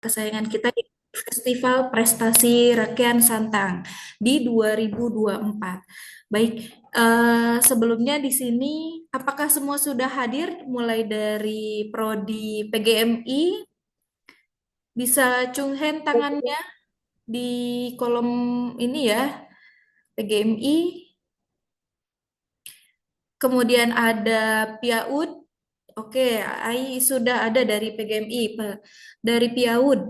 kesayangan kita di Festival Prestasi Rakyat Santang di 2024. Baik, sebelumnya di sini apakah semua sudah hadir mulai dari Prodi PGMI? Bisa cunghen tangannya di kolom ini ya, PGMI. Kemudian ada PIAUD. Oke, AI sudah ada dari PGMI, dari PIAUD.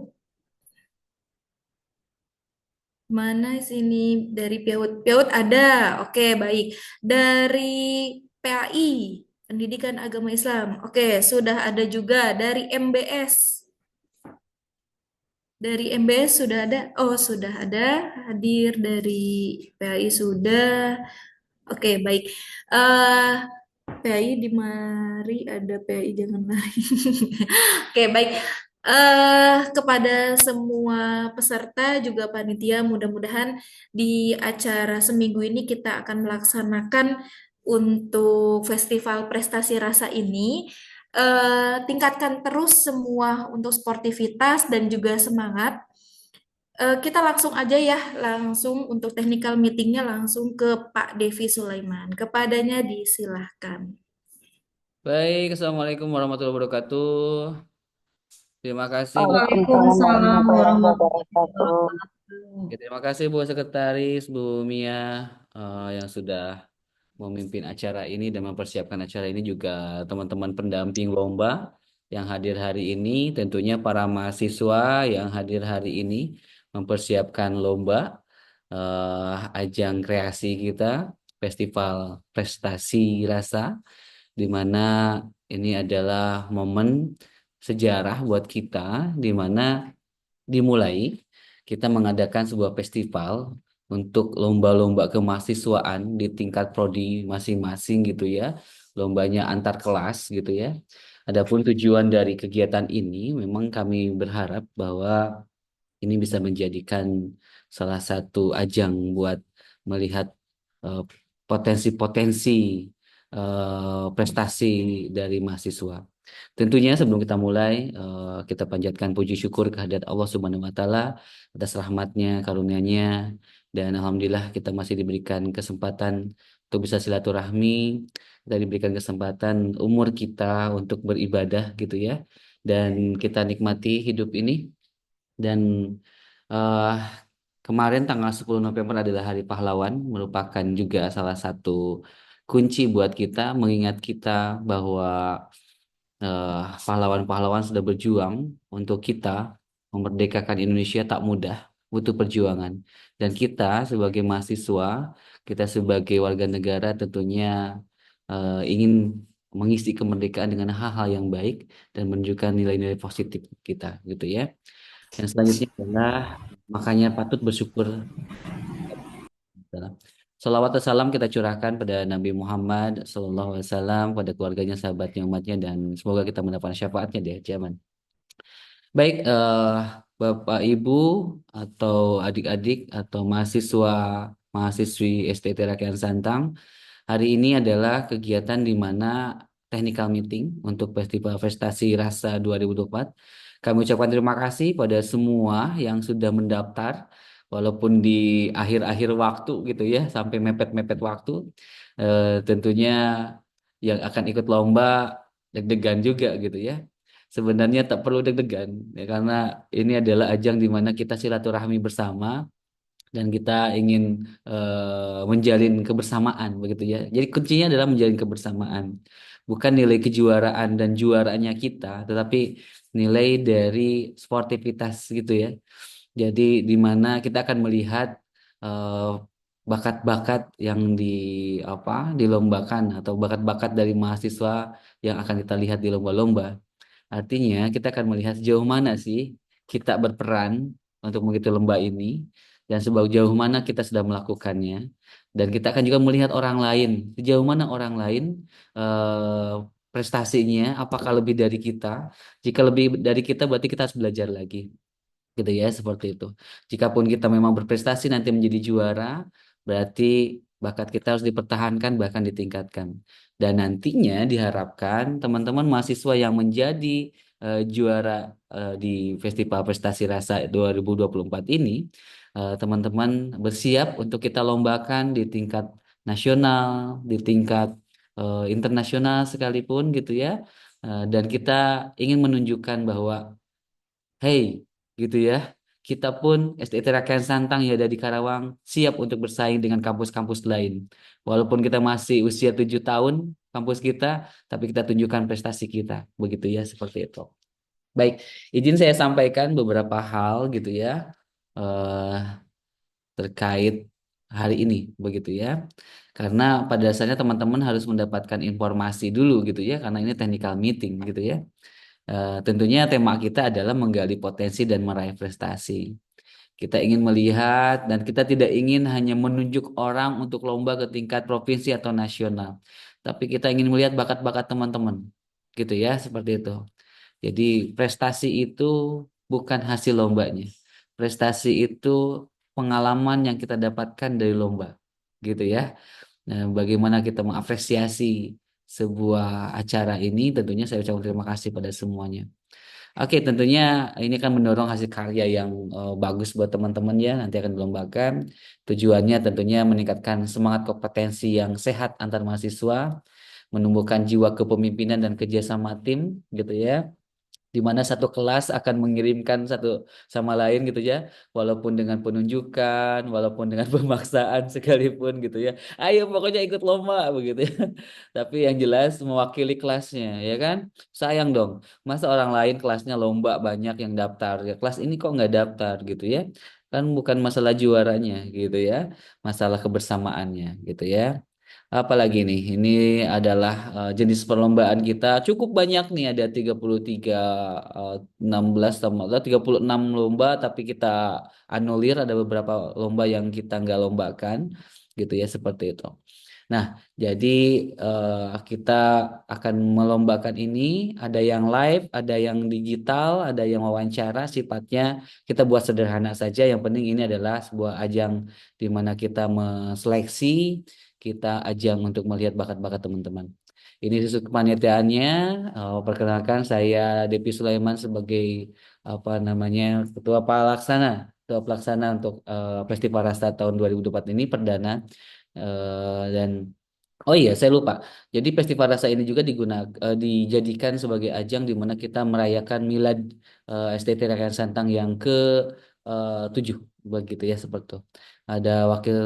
Mana sini dari PIAUD? PIAUD ada. Oke, baik. Dari PAI, Pendidikan Agama Islam. Oke, sudah ada juga dari MBS. Dari MBS sudah ada. Oh, sudah ada. Hadir dari PAI sudah. Oke, baik. eh PAI di mari ada PAI jangan lari. Oke, baik. Kepada semua peserta juga panitia, mudah-mudahan di acara seminggu ini kita akan melaksanakan untuk Festival Prestasi Rasa ini. Tingkatkan terus semua untuk sportivitas dan juga semangat. Kita langsung aja ya, langsung untuk technical meetingnya langsung ke Pak Devi Sulaiman. Kepadanya disilahkan. Baik, Assalamualaikum warahmatullahi wabarakatuh. Terima kasih Bu. Waalaikumsalam Waalaikumsalam warahmatullahi warahmatullahi wabarakatuh. Ya, terima kasih Bu Sekretaris, Bu Mia yang sudah memimpin acara ini dan mempersiapkan acara ini, juga teman-teman pendamping lomba yang hadir hari ini, tentunya para mahasiswa yang hadir hari ini mempersiapkan lomba ajang kreasi kita, Festival Prestasi Rasa, di mana ini adalah momen sejarah buat kita, di mana dimulai kita mengadakan sebuah festival untuk lomba-lomba kemahasiswaan di tingkat prodi masing-masing gitu ya, lombanya antar kelas gitu ya. Adapun tujuan dari kegiatan ini memang kami berharap bahwa ini bisa menjadikan salah satu ajang buat melihat eh, potensi-potensi prestasi dari mahasiswa. Tentunya sebelum kita mulai, kita panjatkan puji syukur kehadirat Allah Subhanahu wa taala atas rahmatnya, karunia-Nya, dan alhamdulillah kita masih diberikan kesempatan untuk bisa silaturahmi, kita diberikan kesempatan umur kita untuk beribadah gitu ya. Dan kita nikmati hidup ini, dan eh, kemarin tanggal 10 November adalah Hari Pahlawan, merupakan juga salah satu kunci buat kita, mengingat kita bahwa eh, pahlawan-pahlawan sudah berjuang untuk kita memerdekakan Indonesia, tak mudah, butuh perjuangan. Dan kita sebagai mahasiswa, kita sebagai warga negara tentunya ingin mengisi kemerdekaan dengan hal-hal yang baik dan menunjukkan nilai-nilai positif kita gitu ya. Yang selanjutnya adalah makanya patut bersyukur. Salawat dan salam kita curahkan pada Nabi Muhammad SAW, pada keluarganya, sahabatnya, umatnya, dan semoga kita mendapatkan syafaatnya di akhir zaman. Baik, Bapak Ibu atau adik-adik atau mahasiswa mahasiswi STT Rakyat Santang, hari ini adalah kegiatan di mana technical meeting untuk Festival Prestasi Rasa 2024. Kami ucapkan terima kasih pada semua yang sudah mendaftar, walaupun di akhir-akhir waktu gitu ya, sampai mepet-mepet waktu. Tentunya yang akan ikut lomba deg-degan juga gitu ya. Sebenarnya tak perlu deg-degan ya, karena ini adalah ajang di mana kita silaturahmi bersama dan kita ingin menjalin kebersamaan begitu ya. Jadi kuncinya adalah menjalin kebersamaan, bukan nilai kejuaraan dan juaranya kita, tetapi nilai dari sportivitas gitu ya. Jadi di mana kita akan melihat eh, bakat-bakat yang apa dilombakan, atau bakat-bakat dari mahasiswa yang akan kita lihat di lomba-lomba. Artinya kita akan melihat sejauh mana sih kita berperan untuk mengikuti lomba ini, dan sejauh mana kita sudah melakukannya. Dan kita akan juga melihat orang lain, sejauh mana orang lain prestasinya, apakah lebih dari kita. Jika lebih dari kita berarti kita harus belajar lagi. Gitu ya, seperti itu. Jikapun kita memang berprestasi nanti menjadi juara, berarti bakat kita harus dipertahankan bahkan ditingkatkan. Dan nantinya diharapkan teman-teman mahasiswa yang menjadi juara di Festival Prestasi Rasa 2024 ini, teman-teman bersiap untuk kita lombakan di tingkat nasional, di tingkat internasional sekalipun gitu ya. Dan kita ingin menunjukkan bahwa hey, gitu ya. Kita pun SDIT Rakyat Santang yang ada di Karawang siap untuk bersaing dengan kampus-kampus lain. Walaupun kita masih usia 7 tahun, kampus kita, tapi kita tunjukkan prestasi kita. Begitu ya, seperti itu. Baik, izin saya sampaikan beberapa hal gitu ya, eh, terkait hari ini, begitu ya. Karena pada dasarnya teman-teman harus mendapatkan informasi dulu gitu ya, karena ini technical meeting gitu ya. Tentunya tema kita adalah menggali potensi dan meraih prestasi. Kita ingin melihat dan kita tidak ingin hanya menunjuk orang untuk lomba ke tingkat provinsi atau nasional, tapi kita ingin melihat bakat-bakat teman-teman, gitu ya, seperti itu. Jadi prestasi itu bukan hasil lombanya. Prestasi itu pengalaman yang kita dapatkan dari lomba, gitu ya. Nah, bagaimana kita mengapresiasi sebuah acara ini, tentunya saya ucapkan terima kasih pada semuanya. Oke, tentunya ini akan mendorong hasil karya yang bagus buat teman-teman ya, nanti akan dilombakan. Tujuannya tentunya meningkatkan semangat kompetensi yang sehat antar mahasiswa, menumbuhkan jiwa kepemimpinan dan kerjasama tim, gitu ya, di mana satu kelas akan mengirimkan satu sama lain gitu ya, walaupun dengan penunjukan, walaupun dengan pemaksaan sekalipun gitu ya, ayo pokoknya ikut lomba begitu ya. Tapi yang jelas mewakili kelasnya ya kan, sayang dong, masa orang lain kelasnya lomba banyak yang daftar ya, kelas ini kok nggak daftar gitu ya, kan bukan masalah juaranya gitu ya, masalah kebersamaannya gitu ya. Apalagi nih, ini adalah jenis perlombaan kita cukup banyak nih, ada 33, 16 tambah 36 lomba, tapi kita anulir ada beberapa lomba yang kita nggak lombakan, gitu ya, seperti itu. Nah, jadi kita akan melombakan ini, ada yang live, ada yang digital, ada yang wawancara, sifatnya kita buat sederhana saja, yang penting ini adalah sebuah ajang di mana kita menseleksi, kita ajang untuk melihat bakat-bakat teman-teman. Ini susu kepanitiaannya. Perkenalkan saya Depi Sulaiman sebagai apa namanya ketua pelaksana untuk Festival Rasa tahun 2024 ini perdana. Dan oh iya, saya lupa. Jadi Festival Rasa ini juga dijadikan sebagai ajang di mana kita merayakan milad STT Rakyat Santang yang ke 7 begitu ya, seperti itu. Ada wakil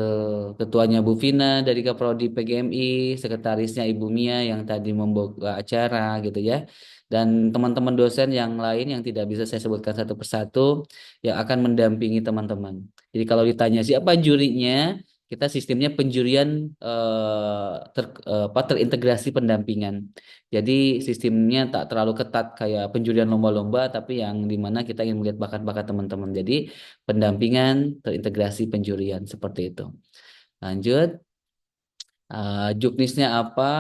ketuanya Bu Vina dari Kaprodi PGMI, sekretarisnya Ibu Mia yang tadi membuka acara gitu ya. Dan teman-teman dosen yang lain yang tidak bisa saya sebutkan satu persatu yang akan mendampingi teman-teman. Jadi kalau ditanya siapa jurinya, kita sistemnya penjurian terintegrasi pendampingan. Jadi sistemnya tak terlalu ketat kayak penjurian lomba-lomba, tapi yang dimana kita ingin melihat bakat-bakat teman-teman. Jadi pendampingan terintegrasi penjurian seperti itu. Lanjut, juknisnya apa?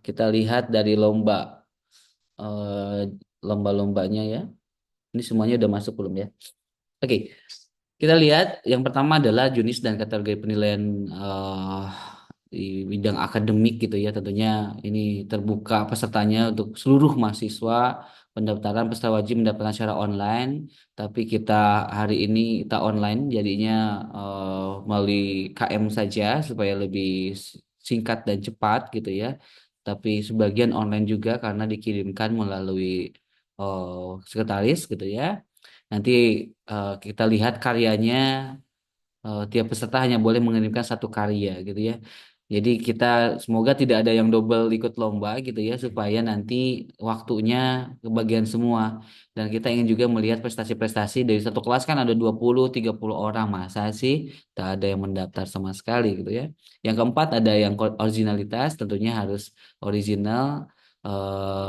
Kita lihat dari eh, lomba-lombanya ya. Ini semuanya udah masuk belum ya? Oke, kita lihat yang pertama adalah Junis dan kategori penilaian eh, di bidang akademik gitu ya. Tentunya ini terbuka pesertanya untuk seluruh mahasiswa. Pendaftaran peserta wajib mendapatkan secara online, tapi kita hari ini kita online jadinya melalui KM saja supaya lebih singkat dan cepat gitu ya. Tapi sebagian online juga karena dikirimkan melalui sekretaris gitu ya. Nanti kita lihat karyanya, tiap peserta hanya boleh mengirimkan satu karya gitu ya. Jadi kita semoga tidak ada yang double ikut lomba gitu ya, supaya nanti waktunya kebagian semua. Dan kita ingin juga melihat prestasi-prestasi dari satu kelas, kan ada 20-30 orang, masa sih tak ada yang mendaftar sama sekali gitu ya. Yang keempat ada yang originalitas, tentunya harus original,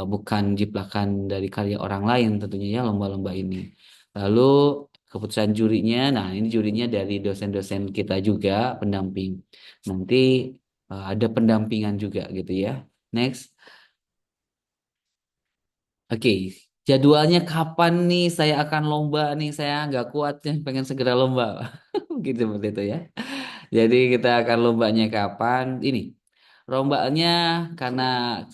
bukan jiplakan dari karya orang lain tentunya ya lomba-lomba ini. Lalu keputusan jurinya, nah ini jurinya dari dosen-dosen kita juga pendamping. Nanti ada pendampingan juga gitu ya. Next, oke. Jadwalnya kapan nih saya akan lomba nih? Saya nggak kuat nih, pengen segera lomba. Gitu seperti itu ya. Jadi kita akan lombanya kapan? Ini. Lombanya karena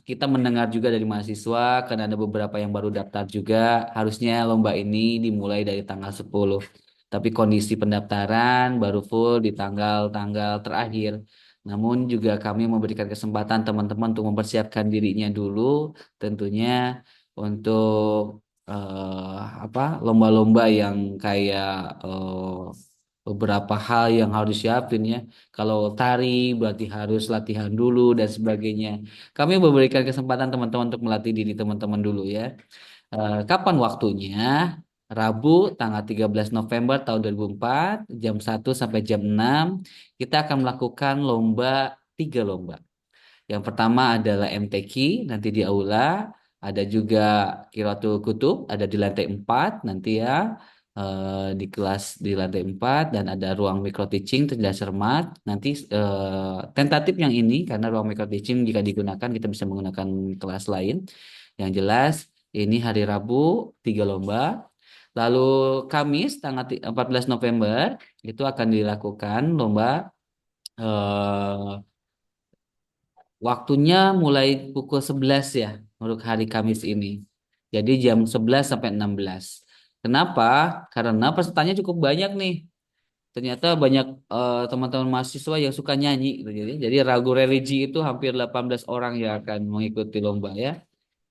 kita mendengar juga dari mahasiswa, karena ada beberapa yang baru daftar juga, harusnya lomba ini dimulai dari tanggal 10. Tapi kondisi pendaftaran baru full di tanggal-tanggal terakhir. Namun juga kami memberikan kesempatan teman-teman untuk mempersiapkan dirinya dulu, tentunya untuk apa lomba-lomba yang kayak beberapa hal yang harus siapin ya. Kalau tari berarti harus latihan dulu dan sebagainya. Kami memberikan kesempatan teman-teman untuk melatih diri teman-teman dulu ya. Kapan waktunya? Rabu tanggal 13 November tahun 2004 jam 1 sampai jam 6 kita akan melakukan tiga lomba. Yang pertama adalah MTQ nanti di aula, ada juga Qiraatul Kutub ada di lantai 4 nanti ya, di kelas di lantai 4 dan ada ruang micro teaching tidak cermat. Nanti tentatif yang ini karena ruang micro teaching jika digunakan kita bisa menggunakan kelas lain. Yang jelas ini hari Rabu tiga lomba. Lalu Kamis tanggal 14 November itu akan dilakukan lomba eh, waktunya mulai pukul 11 ya untuk hari Kamis ini. Jadi jam 11 sampai 16. Kenapa? Karena pesertanya cukup banyak nih. Ternyata banyak teman-teman mahasiswa yang suka nyanyi gitu. Jadi lagu religi itu hampir 18 orang yang akan mengikuti lomba ya.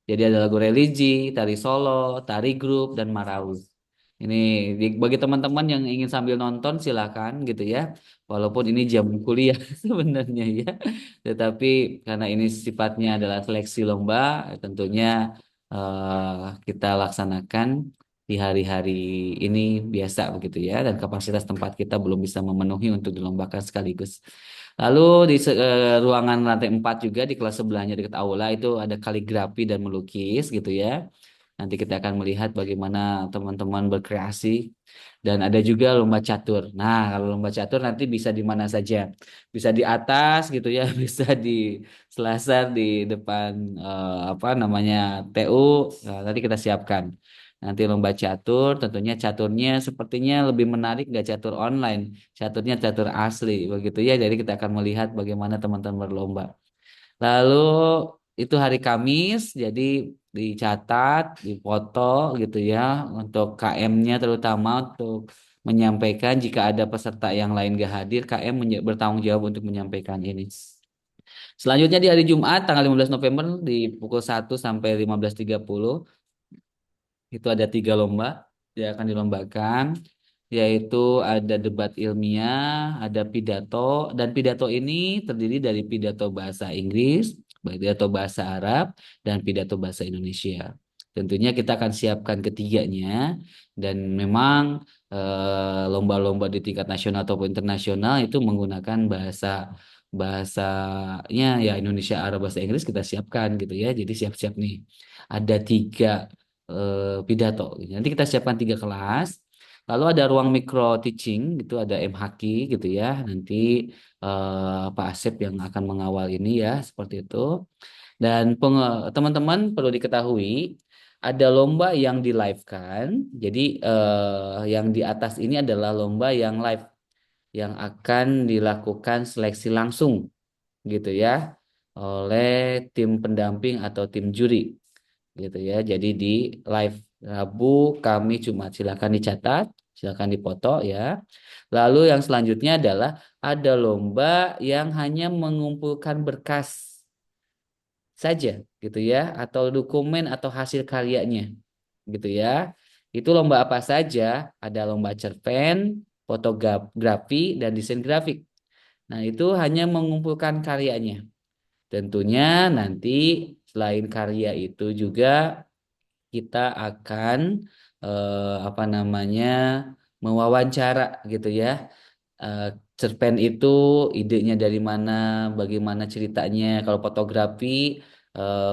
Jadi ada lagu religi, tari solo, tari grup, dan marawis. Ini bagi teman-teman yang ingin sambil nonton silakan gitu ya. Walaupun ini jam kuliah sebenarnya ya. Tetapi karena ini sifatnya adalah seleksi lomba, tentunya kita laksanakan di hari-hari ini biasa begitu ya. Dan kapasitas tempat kita belum bisa memenuhi untuk dilombakan sekaligus. Lalu di ruangan lantai 4 juga di kelas sebelahnya dekat aula itu ada kaligrafi dan melukis gitu ya. Nanti kita akan melihat bagaimana teman-teman berkreasi dan ada juga lomba catur. Nah, kalau lomba catur nanti bisa di mana saja. Bisa di atas gitu ya, bisa di selasar di depan apa namanya TU. Nah, nanti kita siapkan. Nanti lomba catur, tentunya caturnya sepertinya lebih menarik gak catur online. Caturnya catur asli begitu ya. Jadi kita akan melihat bagaimana teman-teman berlomba. Lalu itu hari Kamis, jadi dicatat, dipoto gitu ya untuk KM-nya terutama untuk menyampaikan jika ada peserta yang lain gak hadir, KM bertanggung jawab untuk menyampaikan ini. Selanjutnya di hari Jumat tanggal 15 November di pukul 1 sampai 15.30 itu ada tiga lomba yang akan dilombakan, yaitu ada debat ilmiah, ada pidato, dan pidato ini terdiri dari pidato bahasa Inggris, pidato bahasa Arab, dan pidato bahasa Indonesia. Tentunya kita akan siapkan ketiganya, dan memang lomba-lomba di tingkat nasional ataupun internasional itu menggunakan bahasanya ya Indonesia Arab bahasa Inggris kita siapkan gitu ya. Jadi siap-siap nih. Ada tiga pidato. Nanti kita siapkan tiga kelas. Lalu ada ruang micro teaching gitu, ada MHQ gitu ya. Nanti Pak Asep yang akan mengawal ini ya, seperti itu. Dan teman-teman perlu diketahui ada lomba yang di live kan. Jadi yang di atas ini adalah lomba yang live yang akan dilakukan seleksi langsung gitu ya oleh tim pendamping atau tim juri gitu ya. Jadi di live Rabu, Kamis, Jumat silakan dicatat, silakan dipoto ya. Lalu yang selanjutnya adalah ada lomba yang hanya mengumpulkan berkas saja gitu ya atau dokumen atau hasil karyanya gitu ya. Itu lomba apa saja? Ada lomba cerpen, fotografi dan desain grafik. Nah, itu hanya mengumpulkan karyanya. Tentunya nanti selain karya itu juga kita akan apa namanya mewawancara gitu ya. Eh, Cerpen itu idenya dari mana, bagaimana ceritanya. Kalau fotografi,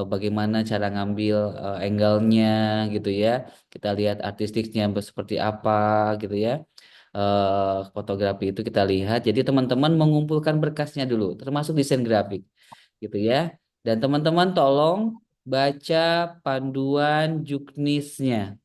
bagaimana cara ngambil angle-nya gitu ya. Kita lihat artistiknya seperti apa gitu ya. Fotografi itu kita lihat. Jadi teman-teman mengumpulkan berkasnya dulu, termasuk desain grafik gitu ya. Dan teman-teman tolong baca panduan juknisnya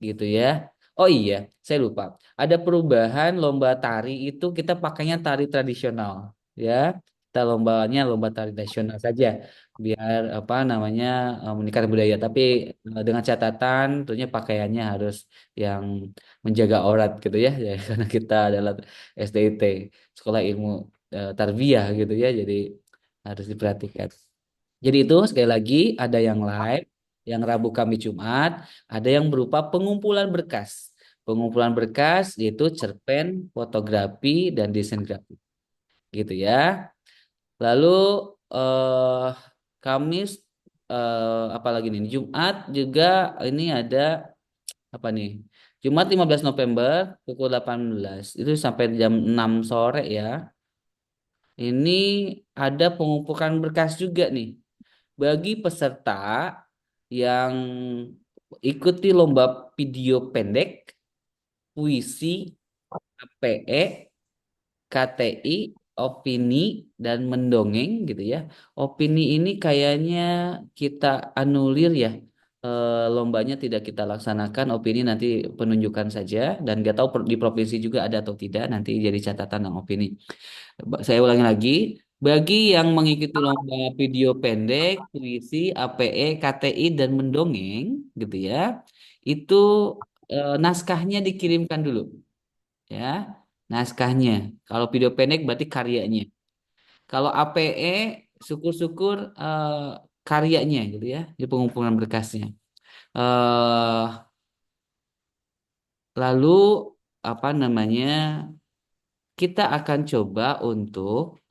gitu ya. Oh iya, saya lupa. Ada perubahan lomba tari itu kita pakainya tari tradisional ya. kita lombanya lomba tari nasional saja biar apa namanya meningkatkan budaya. Tapi dengan catatan tentunya pakaiannya harus yang menjaga aurat gitu ya, ya karena kita adalah SDIT Sekolah Ilmu Tarbiyah gitu ya, jadi harus diperhatikan. Jadi itu sekali lagi ada yang live, yang Rabu, Kamis, Jumat, ada yang berupa pengumpulan berkas. Pengumpulan berkas yaitu cerpen, fotografi, dan desain grafis gitu ya. Lalu eh Kamis apa lagi nih? Jumat juga ini ada apa nih? Jumat 15 November pukul 18. Itu sampai jam 6 sore ya. Ini ada pengumpulan berkas juga nih bagi peserta yang ikuti lomba video pendek, puisi, APE, KTI, opini, dan mendongeng gitu ya. Opini ini kayaknya kita anulir ya. Lombanya tidak kita laksanakan. Opini nanti penunjukan saja dan nggak tahu di provinsi juga ada atau tidak. Nanti jadi catatan yang opini. Saya ulangi lagi. Bagi yang mengikuti lomba video pendek, puisi, APE, KTI, dan mendongeng gitu ya, itu naskahnya dikirimkan dulu ya, naskahnya. Kalau video pendek berarti karyanya. Kalau APE syukur-syukur karyanya gitu ya, di pengumpulan berkasnya. eh Lalu apa namanya? Kita akan coba untuk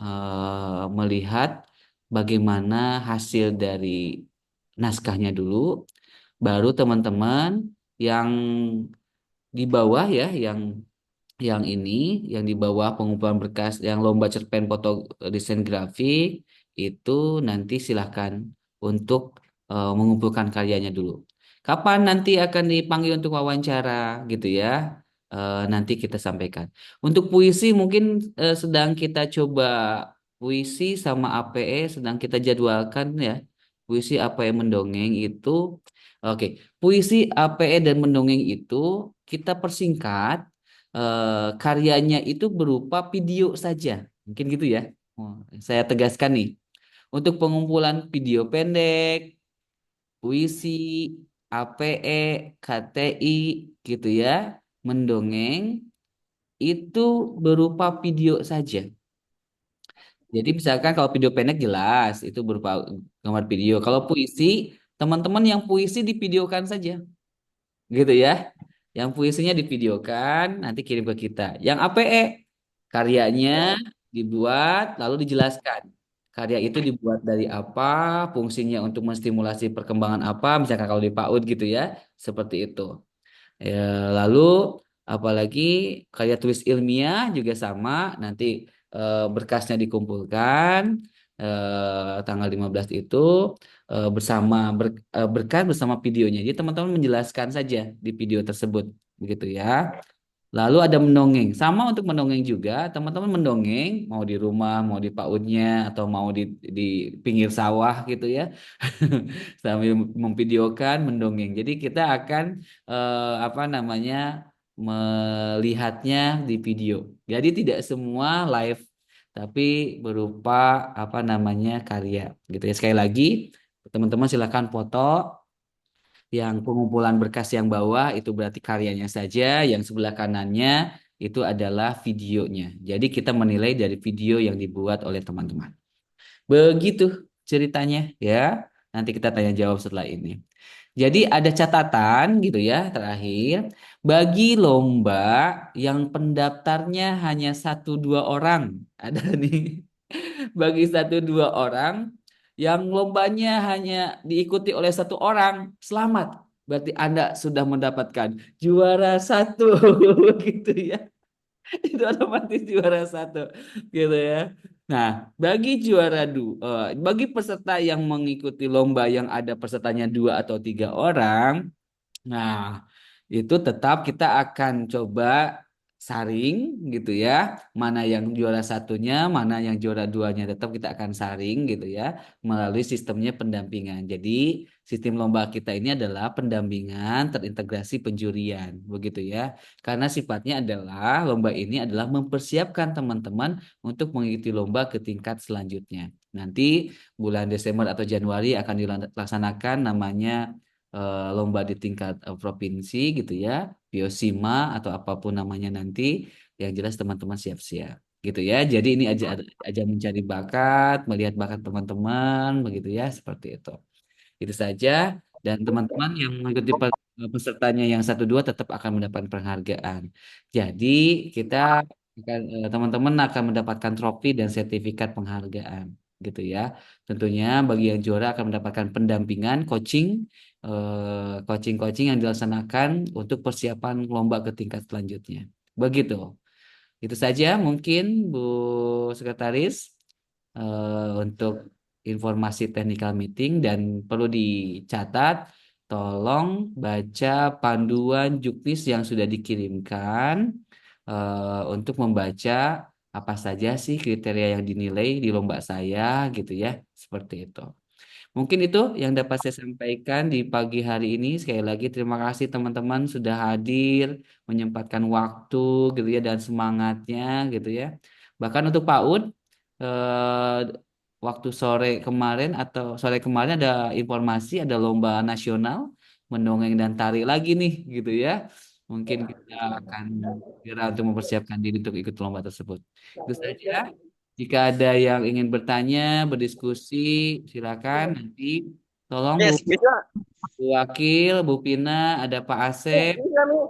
melihat bagaimana hasil dari naskahnya dulu, baru teman-teman yang di bawah ya, yang ini, yang di bawah pengumpulan berkas, yang lomba cerpen foto desain grafik, itu nanti silahkan untuk mengumpulkan karyanya dulu. Kapan nanti akan dipanggil untuk wawancara gitu ya? Nanti kita sampaikan. Untuk puisi mungkin sedang kita coba puisi sama APE sedang kita jadwalkan ya. Puisi APE mendongeng itu, oke. Puisi APE dan mendongeng itu kita persingkat karyanya itu berupa video saja. Mungkin gitu ya. Oh, saya tegaskan nih. Untuk pengumpulan video pendek, puisi, APE, KTI gitu ya, mendongeng itu berupa video saja. Jadi misalkan kalau video pendek jelas itu berupa gambar video. Kalau puisi, teman-teman yang puisi divideokan saja. Gitu ya. Yang puisinya divideokan, nanti kirim ke kita. Yang APE, karyanya dibuat, lalu dijelaskan. Karya itu dibuat dari apa, fungsinya untuk menstimulasi perkembangan apa, misalkan kalau di PAUD gitu ya, seperti itu. Ya, lalu apalagi karya tulis ilmiah juga sama, nanti berkasnya dikumpulkan tanggal 15 itu bersama berkas bersama videonya. Jadi teman-teman menjelaskan saja di video tersebut begitu ya. Lalu ada mendongeng. Sama untuk mendongeng juga, teman-teman mendongeng mau di rumah, mau di pautnya atau mau di pinggir sawah gitu ya. Sambil memvideokan mendongeng. Jadi kita akan apa namanya melihatnya di video. Jadi tidak semua live tapi berupa apa namanya karya gitu ya. Sekali lagi teman-teman silakan foto yang pengumpulan berkas yang bawah itu berarti karyanya saja, yang sebelah kanannya itu adalah videonya. Jadi kita menilai dari video yang dibuat oleh teman-teman. Begitu ceritanya ya. Nanti kita tanya jawab setelah ini. Jadi ada catatan gitu ya terakhir bagi lomba yang pendaftarnya hanya satu dua orang. Ada nih bagi satu dua orang yang lombanya hanya diikuti oleh satu orang. Selamat. Berarti Anda sudah mendapatkan juara satu gitu ya. Itu otomatis juara satu gitu ya. Nah, bagi juara dua, bagi peserta yang mengikuti lomba yang ada pesertanya dua atau tiga orang, nah itu tetap kita akan coba saring gitu ya, mana yang juara satunya, mana yang juara duanya tetap kita akan saring gitu ya melalui sistemnya pendampingan. Jadi sistem lomba kita ini adalah pendampingan terintegrasi penjurian begitu ya. Karena sifatnya adalah lomba ini adalah mempersiapkan teman-teman untuk mengikuti lomba ke tingkat selanjutnya. Nanti bulan Desember atau Januari akan dilaksanakan namanya lomba di tingkat provinsi gitu ya, Biosima atau apapun namanya nanti, yang jelas teman-teman siap-siap gitu ya. Jadi ini aja mencari bakat, melihat bakat teman-teman begitu ya, seperti itu. Itu saja, dan teman-teman yang mengikuti pesertanya yang satu dua tetap akan mendapatkan penghargaan. Jadi kita teman-teman akan mendapatkan trofi dan sertifikat penghargaan gitu ya. Tentunya bagi yang juara akan mendapatkan pendampingan, coaching yang dilaksanakan untuk persiapan lomba ke tingkat selanjutnya. Begitu. Itu saja mungkin Bu Sekretaris untuk informasi technical meeting, dan perlu dicatat, tolong baca panduan juknis yang sudah dikirimkan untuk membaca apa saja sih kriteria yang dinilai di lomba saya gitu ya, seperti itu. Mungkin itu yang dapat saya sampaikan di pagi hari ini. Sekali lagi terima kasih teman-teman sudah hadir, menyempatkan waktu gitu ya dan semangatnya gitu ya. Bahkan untuk PAUD eh, waktu sore kemarin ada informasi ada lomba nasional mendongeng dan tari lagi nih gitu ya. Mungkin kita akan segera untuk mempersiapkan diri untuk ikut lomba tersebut. Itu saja. Jika ada yang ingin bertanya, berdiskusi, silakan nanti tolong Yes, bisa. Bu Wakil, Bu Pina, ada Pak Asep Bisa nih.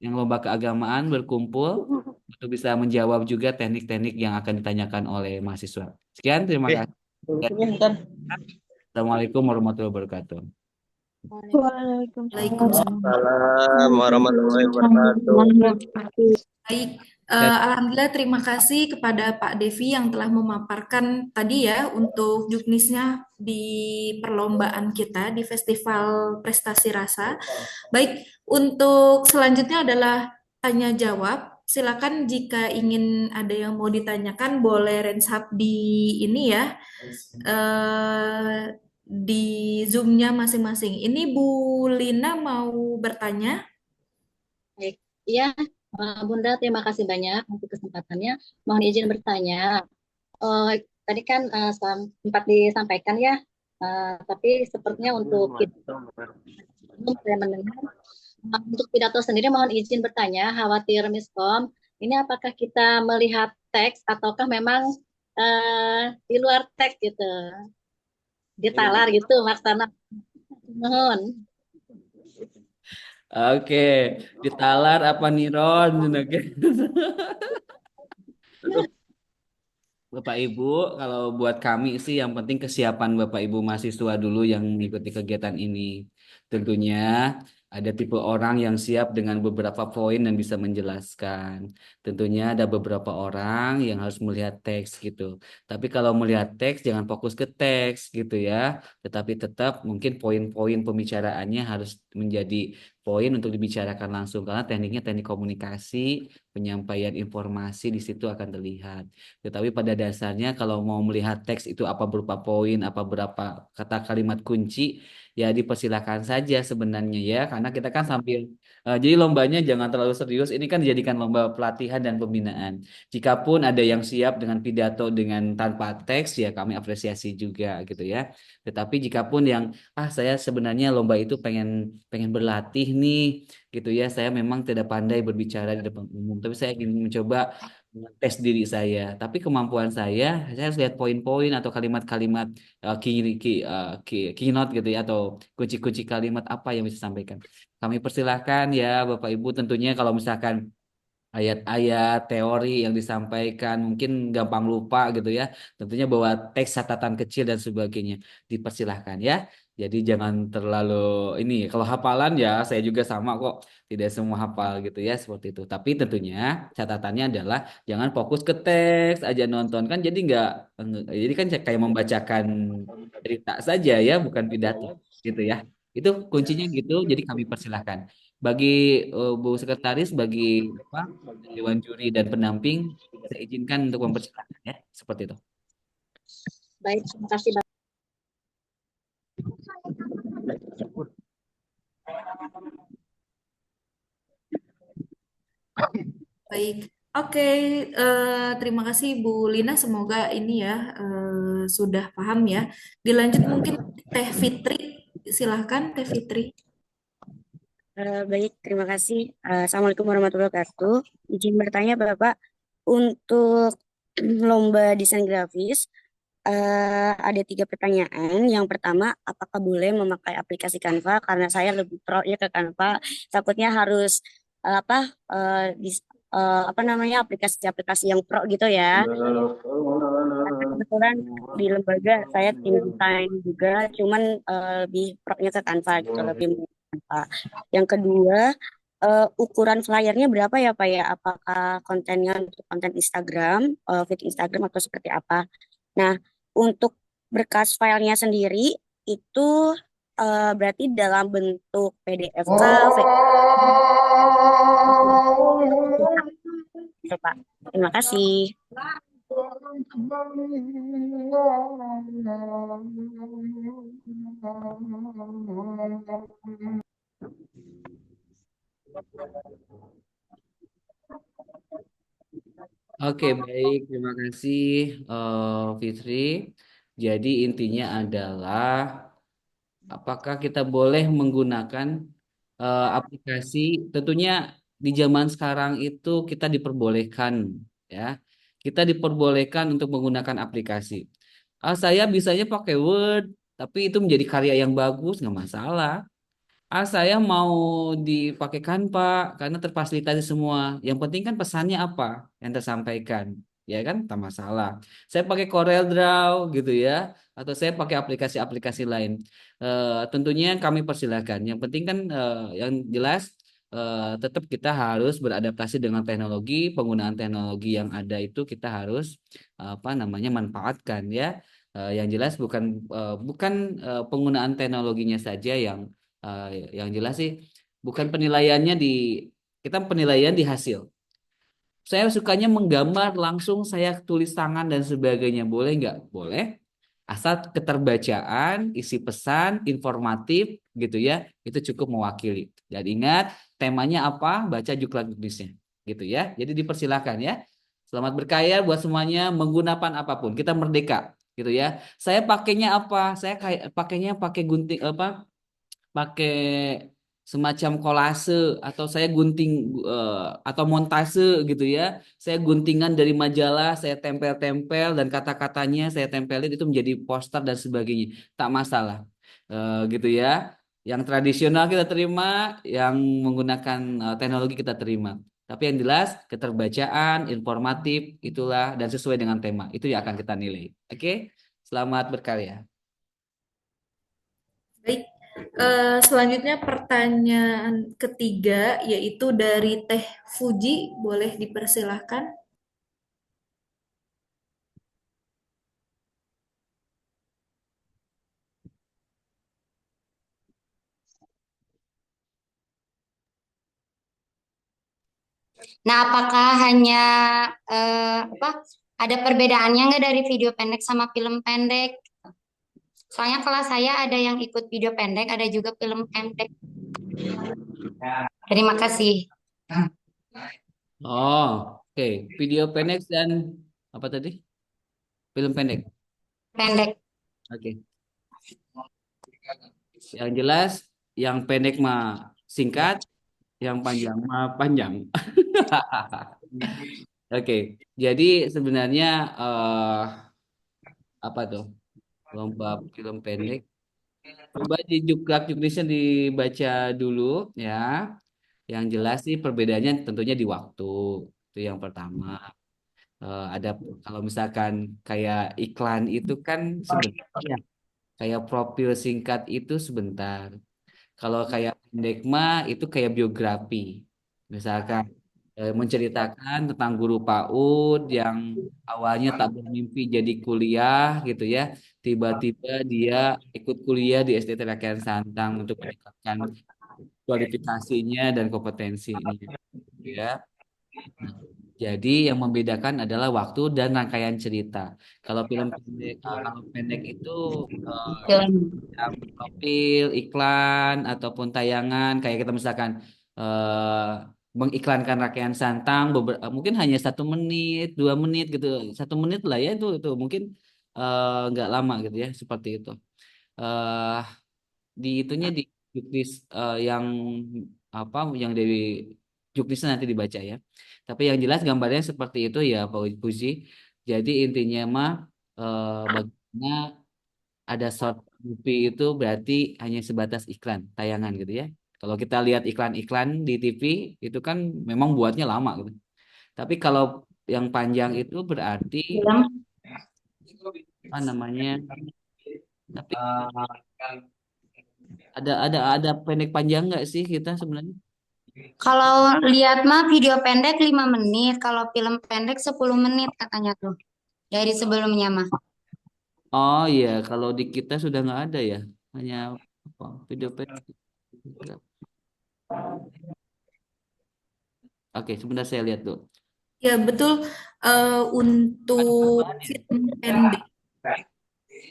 yang lomba keagamaan berkumpul untuk bisa menjawab juga teknik-teknik yang akan ditanyakan oleh mahasiswa. Sekian, terima Oke. kasih. Ini ntar. Assalamualaikum warahmatullahi wabarakatuh. Waalaikumsalam. Waalaikumsalam warahmatullahi wabarakatuh. Baik, Dan Alhamdulillah terima kasih kepada Pak Devi yang telah memaparkan tadi ya untuk juknisnya di perlombaan kita di Festival Prestasi Rasa. Baik, untuk selanjutnya adalah tanya jawab. Silakan jika ingin ada yang mau ditanyakan boleh raise up di ini ya, di Zoom-nya masing-masing. Ini Bu Lina mau bertanya? Baik, iya, Bunda, terima kasih banyak untuk kesempatannya. Mohon izin bertanya. Eh, Tadi kan sempat disampaikan ya, tapi sepertinya untuk kita belum saya mendengar. Untuk pidato sendiri, mohon izin bertanya. Khawatir miskom, ini apakah kita melihat teks ataukah memang di luar teks gitu, ditalar gitu, Maksana. Mohon. oke, ditalar apa niron? Oke. Bapak Ibu, kalau buat kami sih yang penting kesiapan Bapak Ibu mahasiswa dulu yang mengikuti kegiatan ini. Tentunya ada tipe orang yang siap dengan beberapa poin dan bisa menjelaskan. Tentunya ada beberapa orang yang harus melihat teks gitu. Tapi kalau melihat teks jangan fokus ke teks gitu ya. Tetapi tetap mungkin poin-poin pembicaraannya harus menjadi poin untuk dibicarakan langsung karena tekniknya teknik komunikasi, penyampaian informasi di situ akan terlihat. Tetapi pada dasarnya kalau mau melihat teks itu apa berupa poin, apa berapa kata kalimat kunci, ya dipersilakan saja sebenarnya ya. Karena kita kan sambil, jadi lombanya jangan terlalu serius. Ini kan dijadikan lomba pelatihan dan pembinaan. Jikapun ada yang siap dengan pidato dengan tanpa teks, ya kami apresiasi juga gitu ya. Tetapi jikapun yang, saya sebenarnya lomba itu pengen pengen berlatih nih, gitu ya. Saya memang tidak pandai berbicara di depan umum, tapi saya ingin mencoba tes diri saya. Tapi kemampuan saya harus lihat poin-poin atau kalimat-kalimat keynote gitu ya atau kunci-kunci kalimat apa yang bisa disampaikan. Kami persilahkan ya Bapak Ibu, tentunya kalau misalkan ayat-ayat teori yang disampaikan mungkin gampang lupa gitu ya. Tentunya bawa teks catatan kecil dan sebagainya, dipersilahkan ya. Jadi jangan terlalu ini, kalau hafalan ya saya juga sama kok, tidak semua hafal gitu ya seperti itu. Tapi tentunya catatannya adalah jangan fokus ke teks aja nonton kan, jadi kan kayak membacakan cerita saja ya, bukan pidato gitu ya. Itu kuncinya gitu. Jadi kami persilahkan. Bagi Bu Sekretaris, bagi apa, Dewan Juri dan pendamping, saya izinkan untuk mempersilahkan ya, seperti itu. Baik, terima kasih Bapak. Baik. Oke, terima kasih Bu Lina. Semoga ini ya sudah paham ya. Dilanjut mungkin Teh Fitri. Silahkan Teh Fitri. Baik, terima kasih. Assalamualaikum warahmatullahi wabarakatuh. Izin bertanya, Bapak, untuk lomba desain grafis, ada 3 pertanyaan. Yang pertama, apakah boleh memakai aplikasi Canva? Karena saya lebih pro ya ke Canva. Takutnya harus apa apa namanya aplikasi-aplikasi yang pro gitu ya. Karena kebetulan di lembaga saya tim desain juga, cuman lebih pro-nya ke Canva gitu, lebih memilih Canva. Yang kedua, ukuran flyernya berapa ya Pak ya? Apakah kontennya untuk konten Instagram, feed Instagram atau seperti apa? Nah, untuk berkas filenya sendiri itu berarti dalam bentuk PDF kah, gitu, Pak. Terima kasih. Oke, baik. Terima kasih, Fitri. Jadi intinya adalah apakah kita boleh menggunakan aplikasi? Tentunya di zaman sekarang itu kita diperbolehkan, ya. Kita diperbolehkan untuk menggunakan aplikasi. Saya bisanya pakai Word, tapi itu menjadi karya yang bagus, nggak masalah. Saya mau dipakai Canva karena terfasilitasi semua. Yang penting kan pesannya apa yang tersampaikan, ya kan? Tak masalah. Saya pakai Corel Draw gitu ya, atau saya pakai aplikasi-aplikasi lain. Tentunya kami persilahkan. Yang penting kan yang jelas tetap kita harus beradaptasi dengan teknologi. Penggunaan teknologi yang ada itu kita harus apa namanya manfaatkan ya. Yang jelas bukan penggunaan teknologinya saja yang jelas sih bukan penilaiannya di kita penilaian di hasil. Saya sukanya menggambar langsung saya tulis tangan dan sebagainya. Boleh nggak? Boleh. Asal keterbacaan, isi pesan, informatif gitu ya, itu cukup mewakili. Dan ingat temanya apa? Baca juklat juknisnya gitu ya. Jadi dipersilahkan ya. Selamat berkarya buat semuanya menggunakan apapun. Kita merdeka gitu ya. Saya pakainya apa? Saya kayak pakainya pakai gunting apa? Pakai semacam kolase atau saya gunting atau montase gitu ya. Saya guntingan dari majalah, saya tempel-tempel dan kata-katanya saya tempelin itu menjadi poster dan sebagainya. Tak masalah. Gitu ya. Yang tradisional kita terima, yang menggunakan teknologi kita terima. Tapi yang jelas keterbacaan, informatif, itulah dan sesuai dengan tema. Itu yang akan kita nilai. Oke? Selamat berkarya. Baik. Selanjutnya pertanyaan ketiga yaitu dari Teh Fuji. Boleh dipersilahkan. Nah, apakah hanya apa ada perbedaannya nggak dari video pendek sama film pendek? Soalnya kelas saya ada yang ikut video pendek, ada juga film pendek. Terima kasih. Oh, oke. Video pendek dan apa tadi? Film pendek. Pendek. Oke. Yang jelas, yang pendek mah singkat, yang panjang mah panjang. Oke. Jadi sebenarnya apa tuh? Lomba film pendek. Coba di Juklak Juknisnya dibaca dulu ya. Yang jelas sih perbedaannya tentunya di waktu. Itu yang pertama. Ada kalau misalkan kayak iklan itu kan sebentar ya. Kayak profil singkat itu sebentar. Kalau kayak pendek mah itu kayak biografi. Misalkan menceritakan tentang guru PAUD yang awalnya tak bermimpi jadi kuliah gitu ya. Tiba-tiba dia ikut kuliah di SDT Rakyat Santang untuk meningkatkan kualifikasinya dan kompetensinya, ya. Nah, jadi yang membedakan adalah waktu dan rangkaian cerita. Kalau film pendek, kalau pendek itu Film. yang profil, iklan ataupun tayangan kayak kita misalkan eh, mengiklankan Rakyat Santang mungkin hanya 1 menit, 2 menit gitu, 1 menit lah ya itu mungkin nggak lama gitu ya seperti itu. eh di itunya di juknis yang apa yang dari juknisnya nanti dibaca ya. Tapi yang jelas gambarnya seperti itu ya Pak Puji. Jadi intinya mah bagaimana ada short movie itu berarti hanya sebatas iklan tayangan gitu ya. Kalau kita lihat iklan-iklan di TV itu kan memang buatnya lama gitu. Tapi kalau yang panjang itu berarti Film. apa namanya? Tapi ada pendek panjang nggak sih kita sebenarnya? Kalau lihat mah video pendek 5 menit, kalau film pendek 10 menit katanya tuh. Dari sebelumnya mah. Oh iya, kalau di kita sudah nggak ada ya, hanya apa, video pendek. Oke, sebentar saya lihat tuh. Ya, betul. Untuk film pendek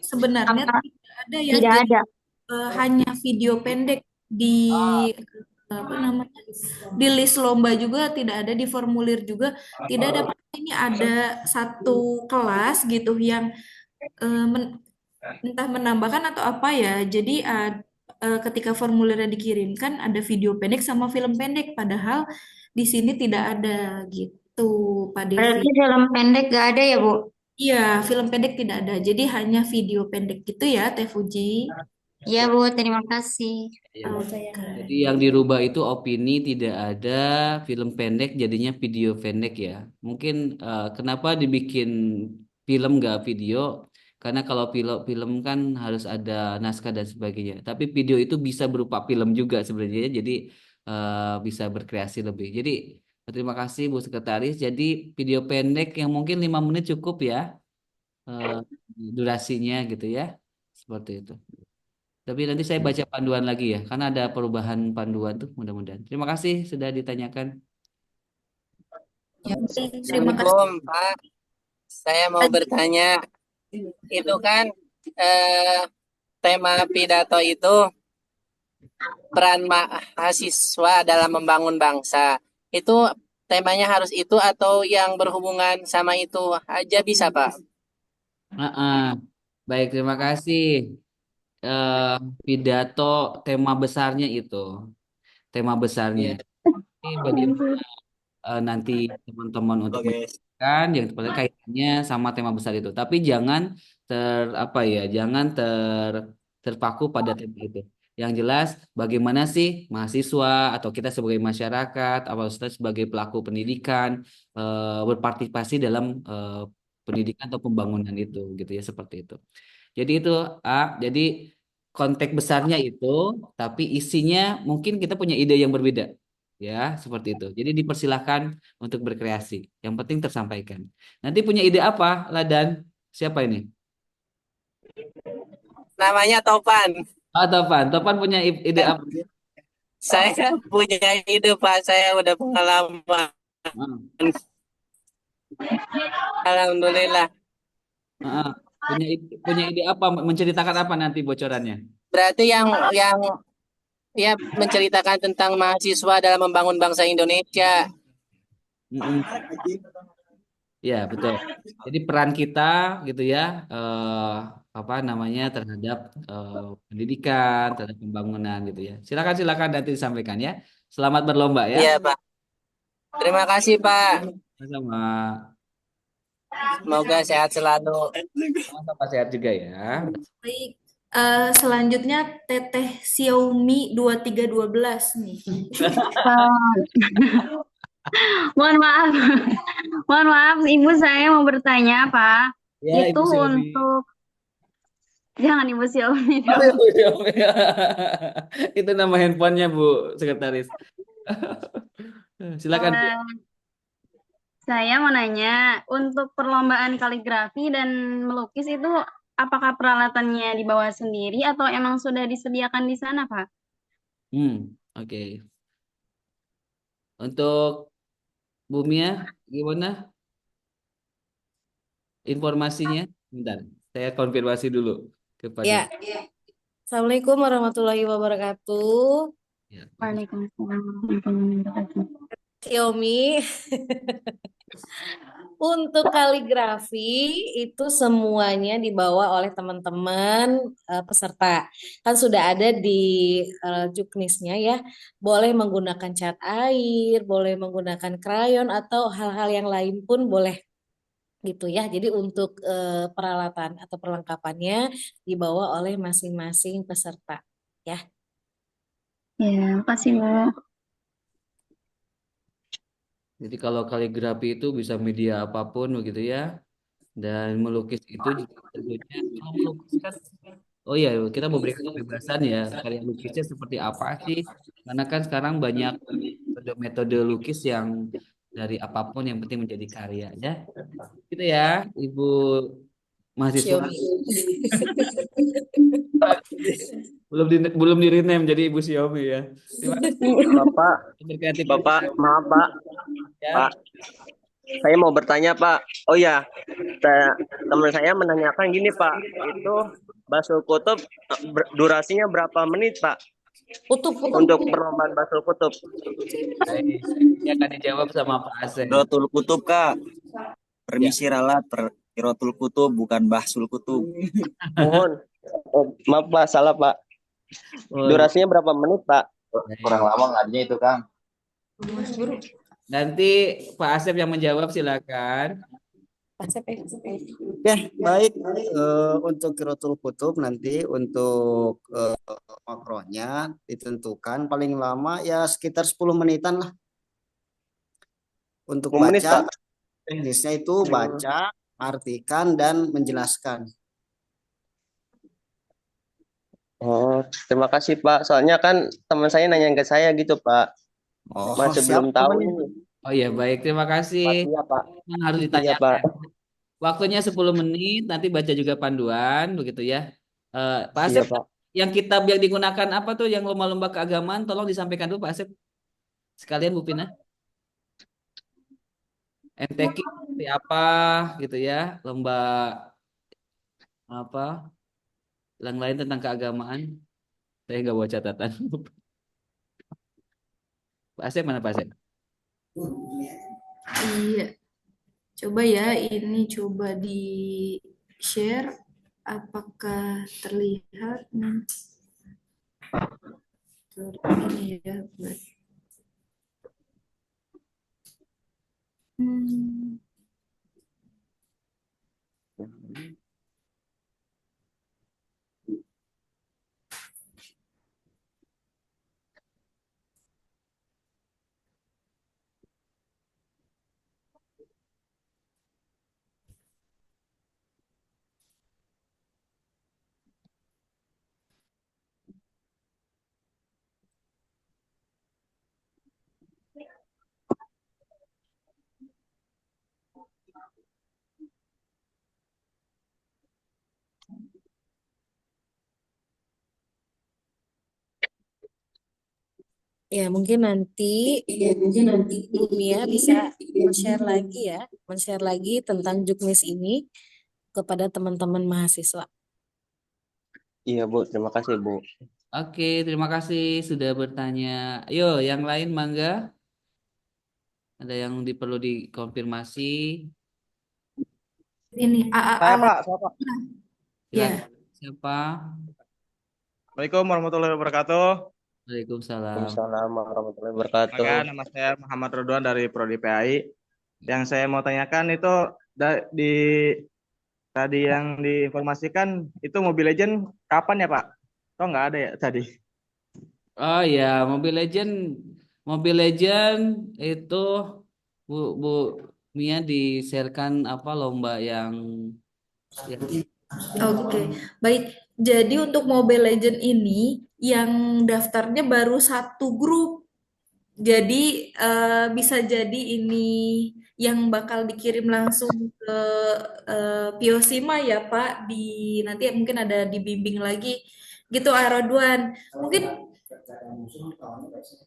sebenarnya Apa? tidak ada ya. Tidak Jadi ada. hanya video pendek di apa namanya di list lomba juga tidak ada, di formulir juga tidak ada. Ini ada satu kelas gitu yang eh, men- entah menambahkan atau apa ya. Jadi ketika formulirnya dikirimkan ada video pendek sama film pendek, padahal di sini tidak ada gitu, Pak Devi. Berarti film pendek gak ada ya, Bu? Iya, film pendek tidak ada. Jadi hanya video pendek gitu ya, Teh Fuji. Iya, Bu. Terima kasih. Ya. Oke. Jadi yang dirubah itu opini tidak ada, film pendek jadinya video pendek ya. Mungkin kenapa dibikin film nggak video? Karena kalau film kan harus ada naskah dan sebagainya. Tapi video itu bisa berupa film juga sebenarnya. Jadi bisa berkreasi lebih. Jadi terima kasih Bu Sekretaris. Jadi video pendek yang mungkin 5 menit cukup ya eh, durasinya gitu ya. Seperti itu. Tapi nanti saya baca panduan lagi ya, karena ada perubahan panduan tuh mudah-mudahan. Terima kasih sudah ditanyakan. Terima kasih. Assalamualaikum, Pak. Saya mau bertanya, itu kan eh, tema pidato itu peran mahasiswa dalam membangun bangsa. Itu temanya harus itu atau yang berhubungan sama itu aja bisa, Pak? Ah, ah. Baik, terima kasih. Eh, Pidato tema besarnya itu, tema besarnya. Ini bagaimana nanti teman-teman untuk menjelaskan yang sebenarnya kaitannya sama tema besar itu. Tapi jangan apa ya, jangan terpaku pada tema itu. Yang jelas bagaimana sih mahasiswa atau kita sebagai masyarakat atau kita sebagai pelaku pendidikan berpartisipasi dalam pendidikan atau pembangunan itu gitu ya seperti itu. Jadi itu jadi konteks besarnya itu, tapi isinya mungkin kita punya ide yang berbeda. Ya, seperti itu. Jadi dipersilahkan untuk berkreasi. Yang penting tersampaikan. Nanti punya ide apa, Ladan? Siapa ini? Namanya Topan. Ah, Topan. Topan punya ide apa? Saya punya ide, Pak. Saya udah pengalaman. Ah, Alhamdulillah. ah. Punya ide apa? Menceritakan apa nanti bocorannya? Berarti yang ya menceritakan tentang mahasiswa dalam membangun bangsa Indonesia. Mm-mm. Ya, betul. Jadi peran kita gitu ya, apa namanya terhadap pendidikan, terhadap pembangunan gitu ya. Silakan silakan nanti disampaikan ya. Selamat berlomba ya. Iya, Pak. Terima kasih, Pak. Sama Semoga sehat selalu. sama sehat juga ya. Baik. Selanjutnya Teteh Xiaomi 2312 nih. Mohon maaf, mohon maaf, Ibu, saya mau bertanya, Pak. Ya, Itu Ibu Xiaomi. untuk jangan Ibu Xiaomi Oh, dong. Ibu Xiaomi. Itu nama handphonenya Bu Sekretaris. Silakan Bu. Saya mau nanya, untuk perlombaan kaligrafi dan melukis itu apakah peralatannya dibawa sendiri atau emang sudah disediakan di sana, Pak? Oke. Untuk Bu Mia, gimana informasinya? Bentar, saya konfirmasi dulu kepada. Ya, Assalamualaikum warahmatullahi wabarakatuh. Ya. Waalaikumsalam warahmatullahi wabarakatuh. Xiaomi, untuk kaligrafi itu semuanya dibawa oleh teman-teman peserta. Kan sudah ada di juknisnya ya. Boleh menggunakan cat air, boleh menggunakan krayon atau hal-hal yang lain pun boleh gitu ya. Jadi untuk peralatan atau perlengkapannya dibawa oleh masing-masing peserta ya. Ya, makasih Bu. Jadi kalau kaligrafi itu bisa media apapun begitu ya. Dan melukis itu juga tentunya kalau melukis kan, oh iya, kita memberikan kebebasan ya karya lukisnya seperti apa sih? Karena kan sekarang banyak metode lukis yang dari apapun yang penting menjadi karya ya. Gitu ya, Ibu mahasiswa. Xiaomi. Belum di rename jadi Ibu Xiaomi ya. Terima kasih Bapak, berkreatif Bapak, maaf Pak, ya. Pak, saya mau bertanya Pak. Oh ya, teman saya menanyakan gini Pak, itu Basul Kutub durasinya berapa menit Pak Kutub. untuk perlombaan Basul Kutub? Baik, ini akan dijawab sama Pak Asep. Rotul Kutub Kak. Permisi Ya. ralat, Rotul Kutub bukan Bahsul Kutub. Mohon, maaf Pak, salah Pak. Oh, Durasinya berapa menit Pak? Kurang lama ngadinya itu Kang. nanti Pak Asep yang menjawab silakan. Oke, baik. Untuk Kirotul Kutub nanti untuk makronya ditentukan paling lama ya sekitar 10 menitan lah. Untuk 10 menit, baca, Pak. teknisnya itu baca, artikan, dan menjelaskan. Oh, terima kasih Pak. Soalnya kan teman saya nanya ke saya gitu Pak. Oh, Masih siap belum tahu teman. ini. Oh iya, baik. Terima kasih. Iya Pak. Memang harus Iya ditanyakan. Pak. Waktunya 10 menit, nanti baca juga panduan, begitu ya. Pak Asep, Iya Pak. yang kitab yang digunakan apa tuh yang lomba-lomba keagamaan, tolong disampaikan dulu Pak Asep. Sekalian Bu Pina. MTQ seperti apa gitu ya, lomba apa, yang lain tentang keagamaan. Saya nggak bawa catatan. Pak Asep mana Pak Asep? Iya, coba ya, ini coba di share. Apakah terlihat? Ini ya, buat. Ya, mungkin nanti Bu Mia bisa men-share lagi ya, men-share lagi tentang juknis ini kepada teman-teman mahasiswa. Iya Bu, terima kasih Bu. Oke, terima kasih sudah bertanya. Ayo, yang lain mangga. Ada yang perlu dikonfirmasi? Ini Saya Pak. Ya. Siapa? Assalamualaikum warahmatullahi wabarakatuh. Waalaikumsalam. Waalaikumsalam warahmatullahi wabarakatuh. Maka nama saya Muhammad Ridwan dari Prodi PAI. Yang saya mau tanyakan itu di tadi yang diinformasikan itu Mobile Legend kapan ya Pak? Kok nggak ada ya tadi? Oh ya, Mobile Legend itu Bu Mia di-sharekan apa lomba yang Oke, baik. Jadi untuk Mobile Legend ini yang daftarnya baru satu grup. Jadi bisa jadi ini yang bakal dikirim langsung ke Piosima ya Pak. Nanti mungkin ada dibimbing lagi gitu Aeroduan. Mungkin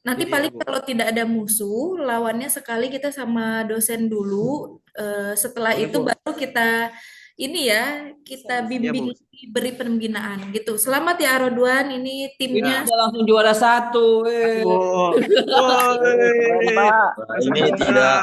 Nanti Iya, paling Bu. kalau tidak ada musuh, lawannya sekali kita sama dosen dulu. Setelah Boleh, itu Bu. baru kita ini ya, kita Iya, Bu. bimbing, beri pembinaan gitu. Selamat ya Rodwan, ini Ini timnya. Ya. udah langsung juara satu. Aduh. Keren, Woi. Pak. Wah, Masih ini bangga. tidak.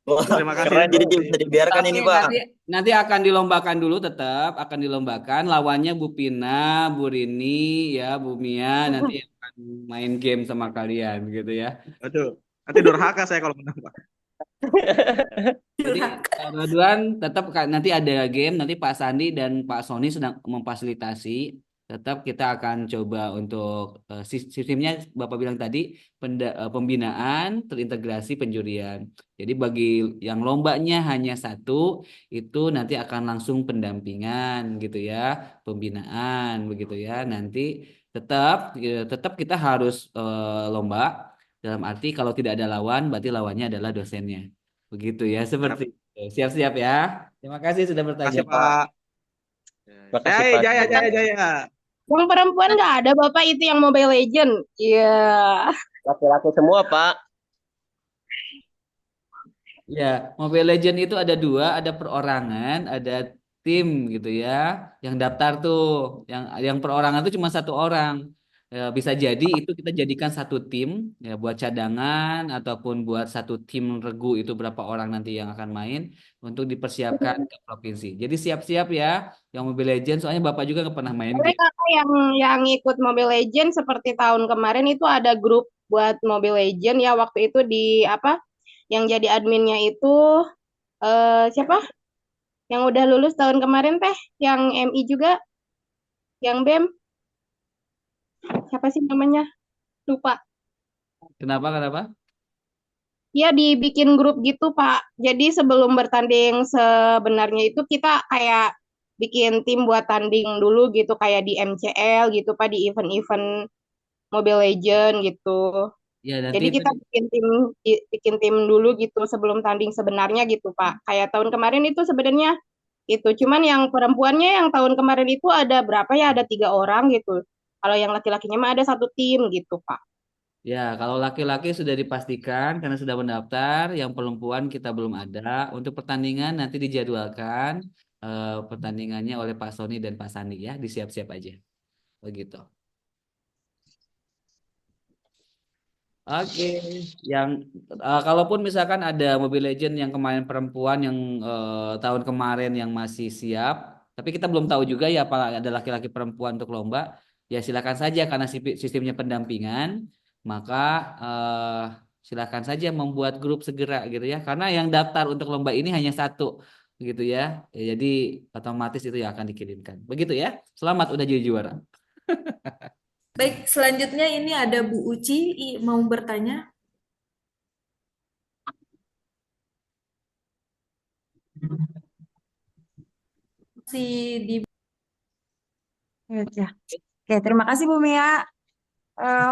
Wah, Terima kasih keren. Jadi Bu. bisa dibiarkan Tapi ini, Pak. nanti akan dilombakan dulu, tetap akan dilombakan. Lawannya Bu Pina, Bu Rini, ya Bu Mia nanti akan main game sama kalian gitu ya. Aduh. Nanti durhaka saya kalau menang, Pak. Jadi Radwan tetap nanti ada game, nanti Pak Sandi dan Pak Sony sedang memfasilitasi. Tetap kita akan coba untuk sistemnya Bapak bilang tadi pembinaan terintegrasi penjurian. Jadi bagi yang lombanya hanya satu itu nanti akan langsung pendampingan gitu ya, pembinaan begitu ya. Nanti tetap kita harus lomba dalam arti kalau tidak ada lawan berarti lawannya adalah dosennya. Begitu ya, seperti itu. Siap-siap ya. Terima kasih sudah bertanya. Kasih, Pak. Makasih, Jaya, Pak. jaya, jaya, jaya. Yang perempuan nggak ada Bapak itu yang Mobile Legend. Iya. Laki-laki semua, Pak. Ya, Mobile Legend itu ada dua, ada perorangan, ada tim gitu ya. Yang daftar tuh, yang perorangan tuh cuma satu orang. Ya, bisa jadi itu kita jadikan satu tim ya buat cadangan ataupun buat satu tim regu itu berapa orang nanti yang akan main untuk dipersiapkan ke provinsi. Jadi siap-siap ya yang Mobile Legend soalnya Bapak juga nggak pernah main Tapi game. kakak yang ikut Mobile Legend seperti tahun kemarin itu ada grup buat Mobile Legend ya waktu itu di apa? Yang jadi adminnya itu siapa? Yang udah lulus tahun kemarin teh, yang MI juga, yang BEM, siapa sih namanya? Lupa. Kenapa? Kenapa? Ya dibikin grup gitu Pak. Jadi sebelum bertanding sebenarnya itu kita kayak bikin tim buat tanding dulu gitu kayak di MCL gitu Pak di event-event Mobile Legend gitu. Ya nanti Jadi itu kita bikin tim dulu gitu sebelum tanding sebenarnya gitu Pak. Kayak tahun kemarin itu sebenarnya itu cuman yang perempuannya yang tahun kemarin itu ada berapa ya? Ada 3 orang gitu. Kalau yang laki-lakinya mah ada satu tim gitu Pak. ya, kalau laki-laki sudah dipastikan karena sudah mendaftar, yang perempuan kita belum ada. Untuk pertandingan nanti dijadwalkan pertandingannya oleh Pak Sony dan Pak Sandi ya, disiap-siap aja. Begitu. Oke, yang kalaupun misalkan ada Mobile Legend yang kemarin perempuan yang tahun kemarin yang masih siap, tapi kita belum tahu juga ya apa ada laki-laki perempuan untuk lomba, ya silakan saja karena sistemnya pendampingan, maka eh, silakan saja membuat grup segera gitu ya, karena yang daftar untuk lomba ini hanya satu gitu ya. Ya, jadi otomatis itu yang akan dikirimkan. Begitu ya. Selamat udah jadi juara. Baik, selanjutnya ini ada Bu Uci mau bertanya. Si di Ya. Oke, terima kasih Bu Mia.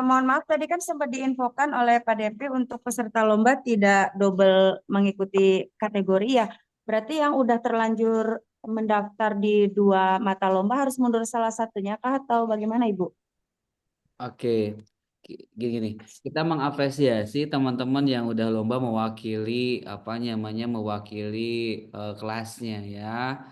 Mohon maaf tadi kan sempat diinfokan oleh Pak DP untuk peserta lomba tidak double mengikuti kategori ya. Berarti yang udah terlanjur mendaftar di 2 mata lomba harus mundur salah satunya kah atau bagaimana Ibu? Oke, gini, kita mengapresiasi teman-teman yang udah lomba mewakili apa namanya mewakili kelasnya ya.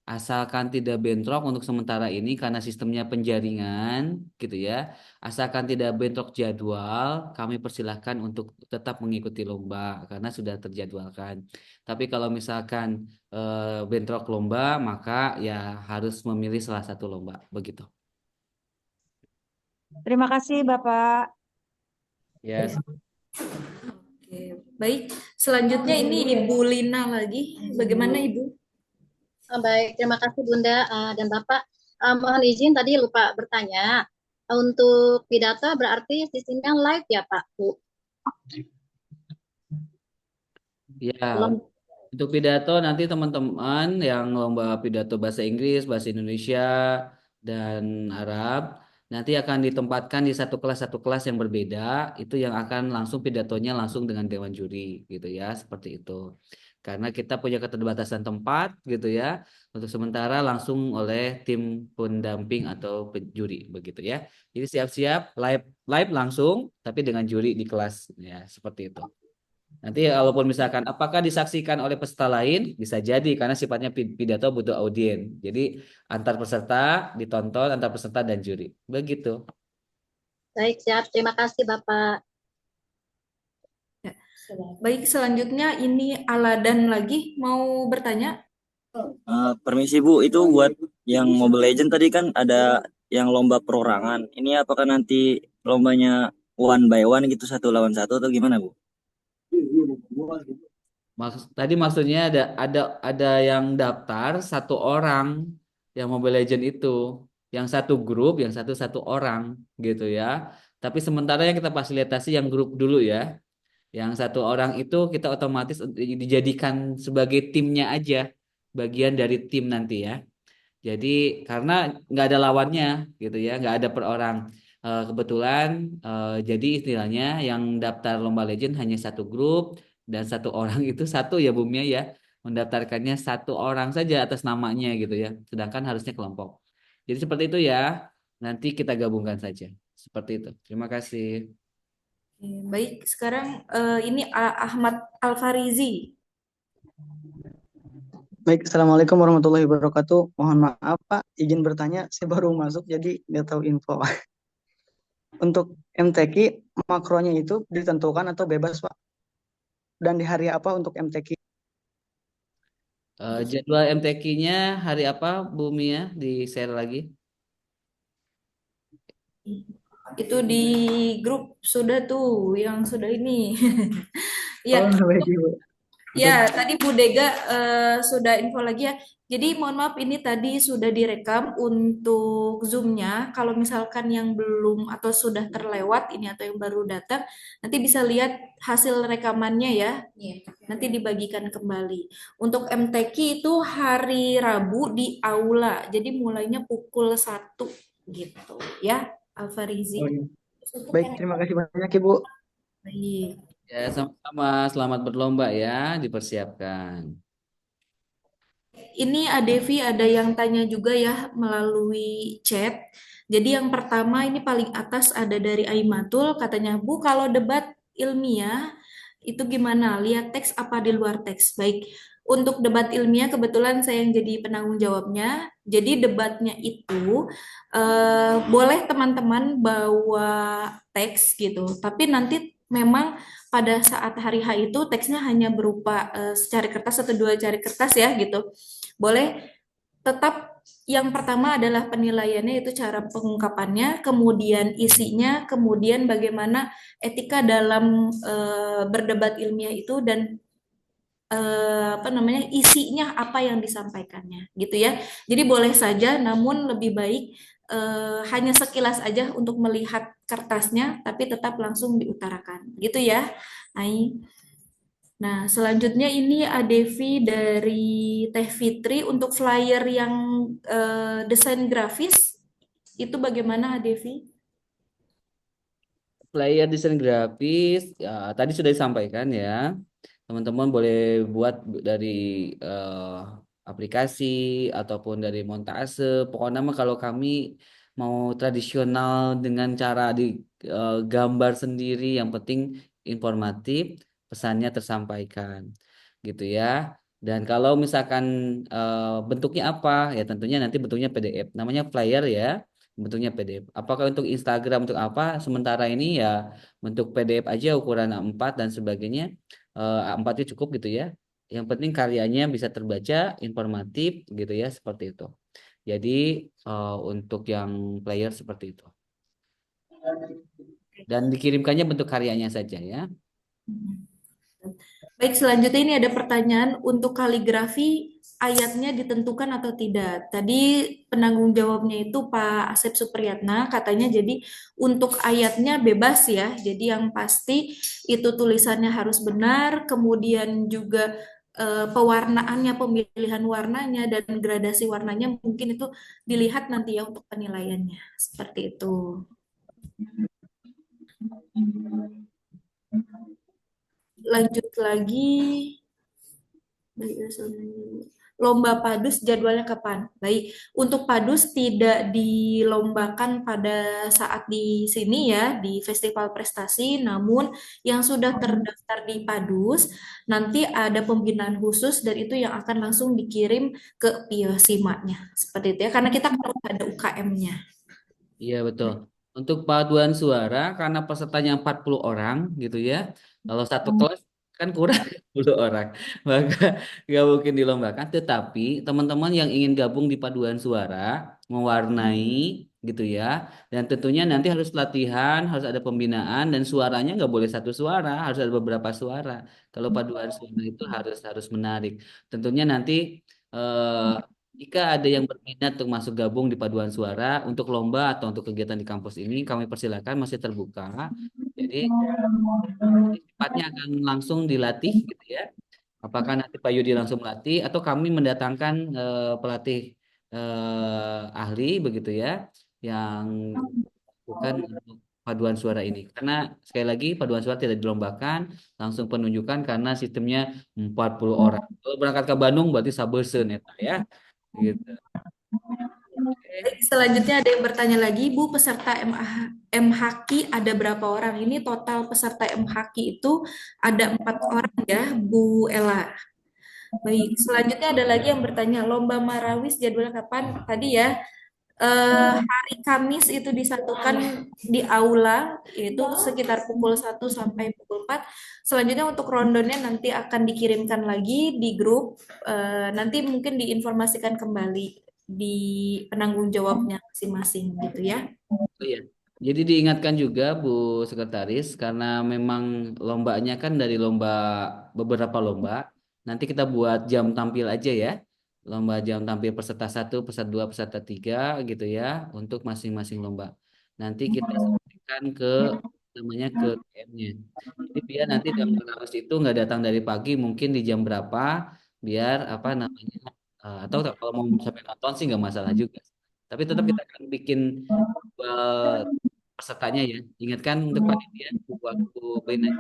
Asalkan tidak bentrok untuk sementara ini karena sistemnya penjaringan gitu ya. Asalkan tidak bentrok jadwal, kami persilahkan untuk tetap mengikuti lomba karena sudah terjadwalkan. Tapi kalau misalkan bentrok lomba, maka ya harus memilih salah satu lomba begitu. Terima kasih Bapak. Yes. Oke, baik. Selanjutnya ini Ibu Lina lagi. Bagaimana Ibu? Baik, terima kasih Bunda dan Bapak. Mohon izin tadi lupa bertanya. Untuk pidato berarti sistemnya live ya Pak, Bu? Ya, untuk pidato nanti teman-teman yang lomba pidato bahasa Inggris, bahasa Indonesia, dan Arab nanti akan ditempatkan di satu kelas yang berbeda, itu yang akan langsung pidatonya langsung dengan dewan juri gitu ya, seperti itu. Karena kita punya keterbatasan tempat gitu ya, untuk sementara langsung oleh tim pendamping atau penjuri begitu ya. Jadi siap-siap live live langsung tapi dengan juri di kelas ya, seperti itu. Nanti walaupun misalkan apakah disaksikan oleh peserta lain, bisa jadi karena sifatnya pidato butuh audien. Jadi antar peserta ditonton antar peserta dan juri. Begitu. Baik, siap. Terima kasih, Bapak. Ya. Baik, selanjutnya ini Aladan lagi mau bertanya. Permisi Bu, itu buat yang Mobile Legend tadi kan ada yang lomba perorangan. Ini apakah nanti lombanya one by one gitu, satu lawan satu atau gimana Bu? Tadi maksudnya ada yang daftar satu orang yang Mobile Legend itu, yang satu grup, yang satu orang gitu ya. Tapi sementara yang kita fasilitasi yang grup dulu ya. Yang satu orang itu kita otomatis dijadikan sebagai timnya aja, bagian dari tim nanti ya. Jadi karena nggak ada lawannya gitu ya, nggak ada per orang. Kebetulan jadi istilahnya yang daftar lomba legend hanya satu grup dan satu orang itu satu ya Bumia ya, mendaftarkannya satu orang saja atas namanya gitu ya. Sedangkan harusnya kelompok. Jadi seperti itu ya. Nanti kita gabungkan saja. Seperti itu. Terima kasih. Baik, sekarang ini Ahmad Alfarizi. Baik, Assalamualaikum warahmatullahi wabarakatuh. Mohon maaf Pak, izin bertanya, saya baru masuk jadi nggak tahu info. Untuk MTQ, makronya itu ditentukan atau bebas Pak? Dan di hari apa untuk MTQ? Jadwal MTQ-nya hari apa Bu Mia? Di share lagi. Itu di grup sudah tuh yang sudah ini. Ya, baik Ibu. ya tadi Bu Dega sudah info lagi ya. Jadi mohon maaf ini tadi sudah direkam untuk Zoom-nya. Kalau misalkan yang belum atau sudah terlewat ini atau yang baru datang, nanti bisa lihat hasil rekamannya ya. Nanti dibagikan kembali. Untuk MTQ itu hari Rabu di aula. Jadi mulainya pukul 1 gitu ya. Alfarizi. Baik, terima kasih banyak Ibu. Baik. Ya, sama-sama. Selamat berlomba ya, dipersiapkan. Ini Adevi ada yang tanya juga ya melalui chat. Jadi yang pertama ini paling atas ada dari Aimatul, katanya, Bu, kalau debat ilmiah itu gimana? Lihat teks apa di luar teks? Baik, untuk debat ilmiah kebetulan saya yang jadi penanggung jawabnya. Jadi debatnya itu boleh teman-teman bawa teks gitu, tapi nanti memang pada saat hari H itu teksnya hanya berupa secari kertas atau 2 cari kertas ya gitu. Boleh tetap yang pertama adalah penilaiannya itu cara pengungkapannya, kemudian isinya, kemudian bagaimana etika dalam berdebat ilmiah itu dan isinya apa yang disampaikannya gitu ya. Jadi boleh saja, namun lebih baik hanya sekilas aja untuk melihat kertasnya, tapi tetap langsung diutarakan gitu ya. Nah, selanjutnya ini Adevi dari Teh Fitri untuk flyer yang desain grafis itu bagaimana Adevi? Flyer desain grafis ya, tadi sudah disampaikan ya. Teman-teman boleh buat dari aplikasi ataupun dari montase. Pokoknya mah kalau kami mau tradisional dengan cara di gambar sendiri, yang penting informatif, pesannya tersampaikan, gitu ya. Dan kalau misalkan bentuknya apa, ya tentunya nanti bentuknya PDF. Namanya flyer ya, bentuknya PDF. Apakah untuk Instagram untuk apa? Sementara ini ya bentuk PDF aja ukuran A4 dan sebagainya. A4-nya cukup gitu ya. Yang penting karyanya bisa terbaca, informatif gitu ya, seperti itu. Jadi untuk yang player seperti itu. Dan dikirimkannya bentuk karyanya saja ya. Baik, selanjutnya ini ada pertanyaan untuk kaligrafi ayatnya ditentukan atau tidak. Tadi penanggung jawabnya itu Pak Asep Supriyatna, katanya jadi untuk ayatnya bebas ya. Jadi yang pasti itu tulisannya harus benar, kemudian juga pewarnaannya, pemilihan warnanya, dan gradasi warnanya mungkin itu dilihat nanti ya untuk penilaiannya. Seperti itu. Lanjut lagi. Baik, lomba padus jadwalnya kapan? Baik, untuk padus tidak dilombakan pada saat di sini ya, di festival prestasi, namun yang sudah terdaftar di padus, nanti ada pembinaan khusus dan itu yang akan langsung dikirim ke Piosimaknya. Seperti itu ya, karena kita kan ada UKM-nya. Iya betul. Untuk paduan suara karena pesertanya 40 orang gitu ya. Kalau satu kelas kan kurang 10 orang. Maka nggak mungkin dilombakan. Tetapi teman-teman yang ingin gabung di paduan suara mewarnai gitu ya. Dan tentunya nanti harus latihan, harus ada pembinaan dan suaranya nggak boleh satu suara, harus ada beberapa suara. Kalau paduan suara itu harus menarik. Tentunya nanti eh, jika ada yang berminat untuk masuk gabung di paduan suara untuk lomba atau untuk kegiatan di kampus ini, kami persilakan masih terbuka. Jadi sifatnya akan langsung dilatih gitu ya. Apakah nanti Pak Yudi langsung melatih atau kami mendatangkan pelatih ahli begitu ya yang bukan untuk paduan suara ini. Karena sekali lagi paduan suara tidak dilombakan, langsung penunjukan karena sistemnya 40 orang. Kalau berangkat ke Bandung berarti sabeuseun eta ya. Gitu. Baik, selanjutnya ada yang bertanya lagi, Bu, peserta MHQ ada berapa orang? Ini total peserta MHQ itu ada 4 orang ya, Bu Ella. Baik, selanjutnya ada lagi yang bertanya, lomba Marawis jadwalnya kapan? Tadi ya, hari Kamis itu disatukan di aula, yaitu sekitar pukul 1 sampai pukul 4. Selanjutnya untuk rondonnya nanti akan dikirimkan lagi di grup, nanti mungkin diinformasikan kembali di penanggung jawabnya masing-masing gitu ya. Oh iya. Jadi diingatkan juga Bu Sekretaris karena memang lombanya kan dari beberapa lomba. Nanti kita buat jam tampil aja ya. Lomba jam tampil peserta 1, peserta 2, peserta 3 gitu ya untuk masing-masing lomba. Nanti kita sampaikan ke namanya ke KM-nya. Jadi biar nanti jam harus itu nggak datang dari pagi mungkin di jam berapa biar apa namanya atau kalau mau sampai nonton sih nggak masalah juga. Tapi tetap kita akan bikin pesertanya ya. Ingatkan untuk panitia waktu Bina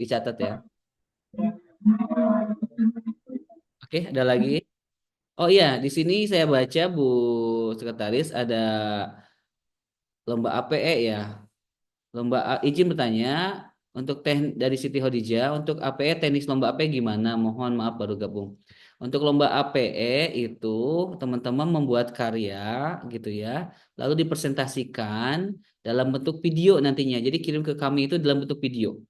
dicatat ya. Oke, ada lagi. Oh iya, di sini saya baca Bu Sekretaris ada lomba APE ya. Izin bertanya untuk dari Siti Khadijah untuk APE teknis lomba APE gimana? Mohon maaf baru gabung. Untuk lomba APE itu teman-teman membuat karya gitu ya, lalu dipresentasikan dalam bentuk video nantinya. Jadi kirim ke kami itu dalam bentuk video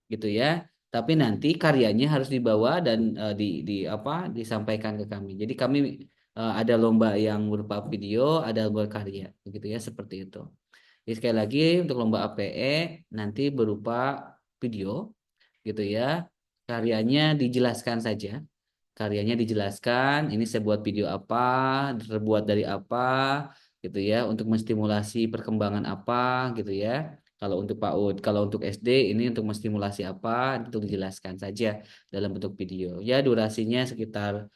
gitu ya. Tapi nanti karyanya harus dibawa dan disampaikan ke kami. Jadi kami ada lomba yang berupa video, ada lomba karya, begitu ya seperti itu. Jadi sekali lagi untuk lomba APE nanti berupa video gitu ya. Karyanya dijelaskan saja. Karyanya dijelaskan, ini saya buat video apa, terbuat dari apa gitu ya, untuk menstimulasi perkembangan apa gitu ya. Kalau untuk PAUD, kalau untuk SD ini untuk menstimulasi apa, itu dijelaskan saja dalam bentuk video. Ya durasinya sekitar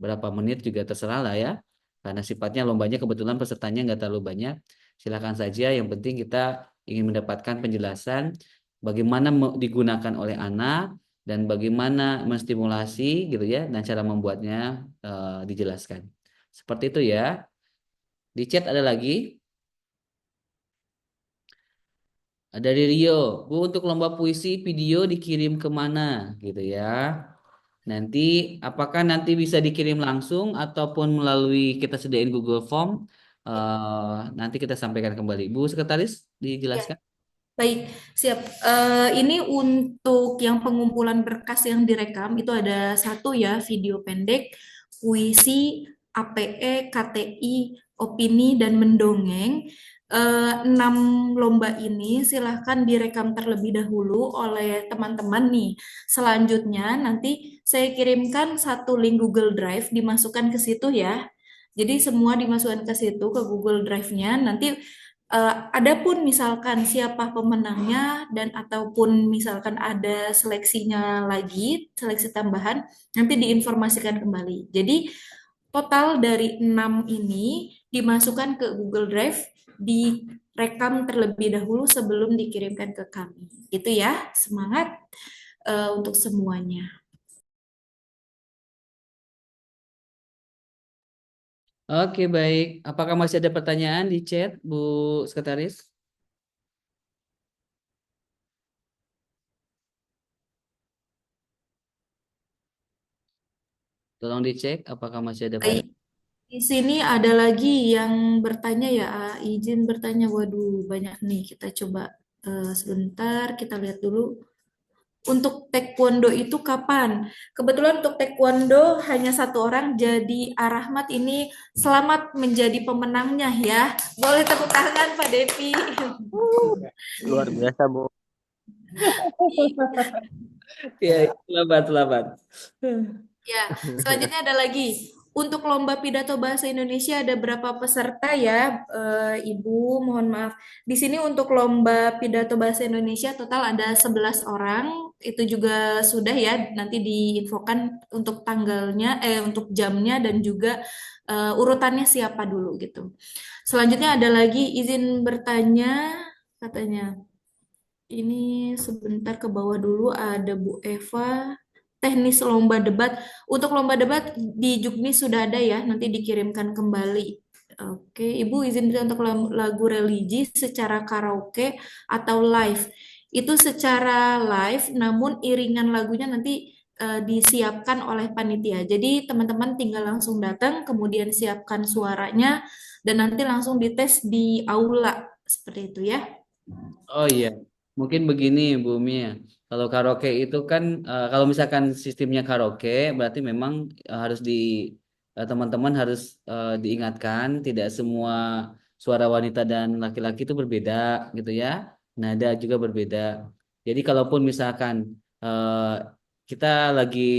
berapa menit juga terserah lah ya. Karena sifatnya lombanya kebetulan pesertanya nggak terlalu banyak. Silakan saja, yang penting kita ingin mendapatkan penjelasan bagaimana digunakan oleh anak dan bagaimana menstimulasi gitu ya dan cara membuatnya dijelaskan. Seperti itu ya. Di chat ada lagi. Dari Rio, Bu untuk lomba puisi video dikirim kemana gitu ya. Nanti apakah nanti bisa dikirim langsung ataupun melalui kita sediain Google Form? Nanti kita sampaikan kembali. Bu Sekretaris dijelaskan. Baik, siap. Ini untuk yang pengumpulan berkas yang direkam itu ada satu ya, video pendek, puisi, APE, KTI, opini, dan mendongeng. 6 lomba ini silahkan direkam terlebih dahulu oleh teman-teman nih. Selanjutnya nanti saya kirimkan satu link Google Drive, dimasukkan ke situ ya. Jadi semua dimasukkan ke situ, ke Google Drive-nya. Nanti Adapun misalkan siapa pemenangnya dan ataupun misalkan ada seleksinya lagi, seleksi tambahan, nanti diinformasikan kembali. Jadi total dari 6 ini dimasukkan ke Google Drive, direkam terlebih dahulu sebelum dikirimkan ke kami. Gitu ya, semangat untuk semuanya. Oke, baik. Apakah masih ada pertanyaan di chat, Bu Sekretaris? Tolong dicek apakah masih ada Baik, di sini ada lagi yang bertanya ya, izin bertanya. Waduh, banyak nih. Kita coba sebentar, kita lihat dulu. Untuk taekwondo itu kapan? Kebetulan untuk taekwondo hanya satu orang, jadi Arahmat ini selamat menjadi pemenangnya ya. Boleh tepuk tangan Pak Devi. Luar biasa, Bu. Ya, selamat, selamat. Ya, selanjutnya ada lagi. Untuk lomba pidato bahasa Indonesia ada berapa peserta ya, Ibu? Mohon maaf. Di sini untuk lomba pidato bahasa Indonesia total ada 11 orang. Itu juga sudah ya, nanti diinfokan untuk tanggalnya, untuk jamnya dan juga urutannya siapa dulu gitu. Selanjutnya ada lagi izin bertanya, katanya. Ini sebentar ke bawah dulu ada Bu Eva. Teknis lomba debat. Untuk lomba debat di Juknis sudah ada ya, nanti dikirimkan kembali. Oke, Ibu izin untuk lagu religi secara karaoke atau live. Itu secara live, namun iringan lagunya nanti disiapkan oleh panitia. Jadi teman-teman tinggal langsung datang, kemudian siapkan suaranya, dan nanti langsung dites di aula. Seperti itu ya. Oh iya, mungkin begini Bu Mia. Kalau karaoke itu kan, kalau misalkan sistemnya karaoke, berarti memang harus teman-teman harus diingatkan, tidak semua suara wanita dan laki-laki itu berbeda, gitu ya. Nada juga berbeda. Jadi kalaupun misalkan eh, kita lagi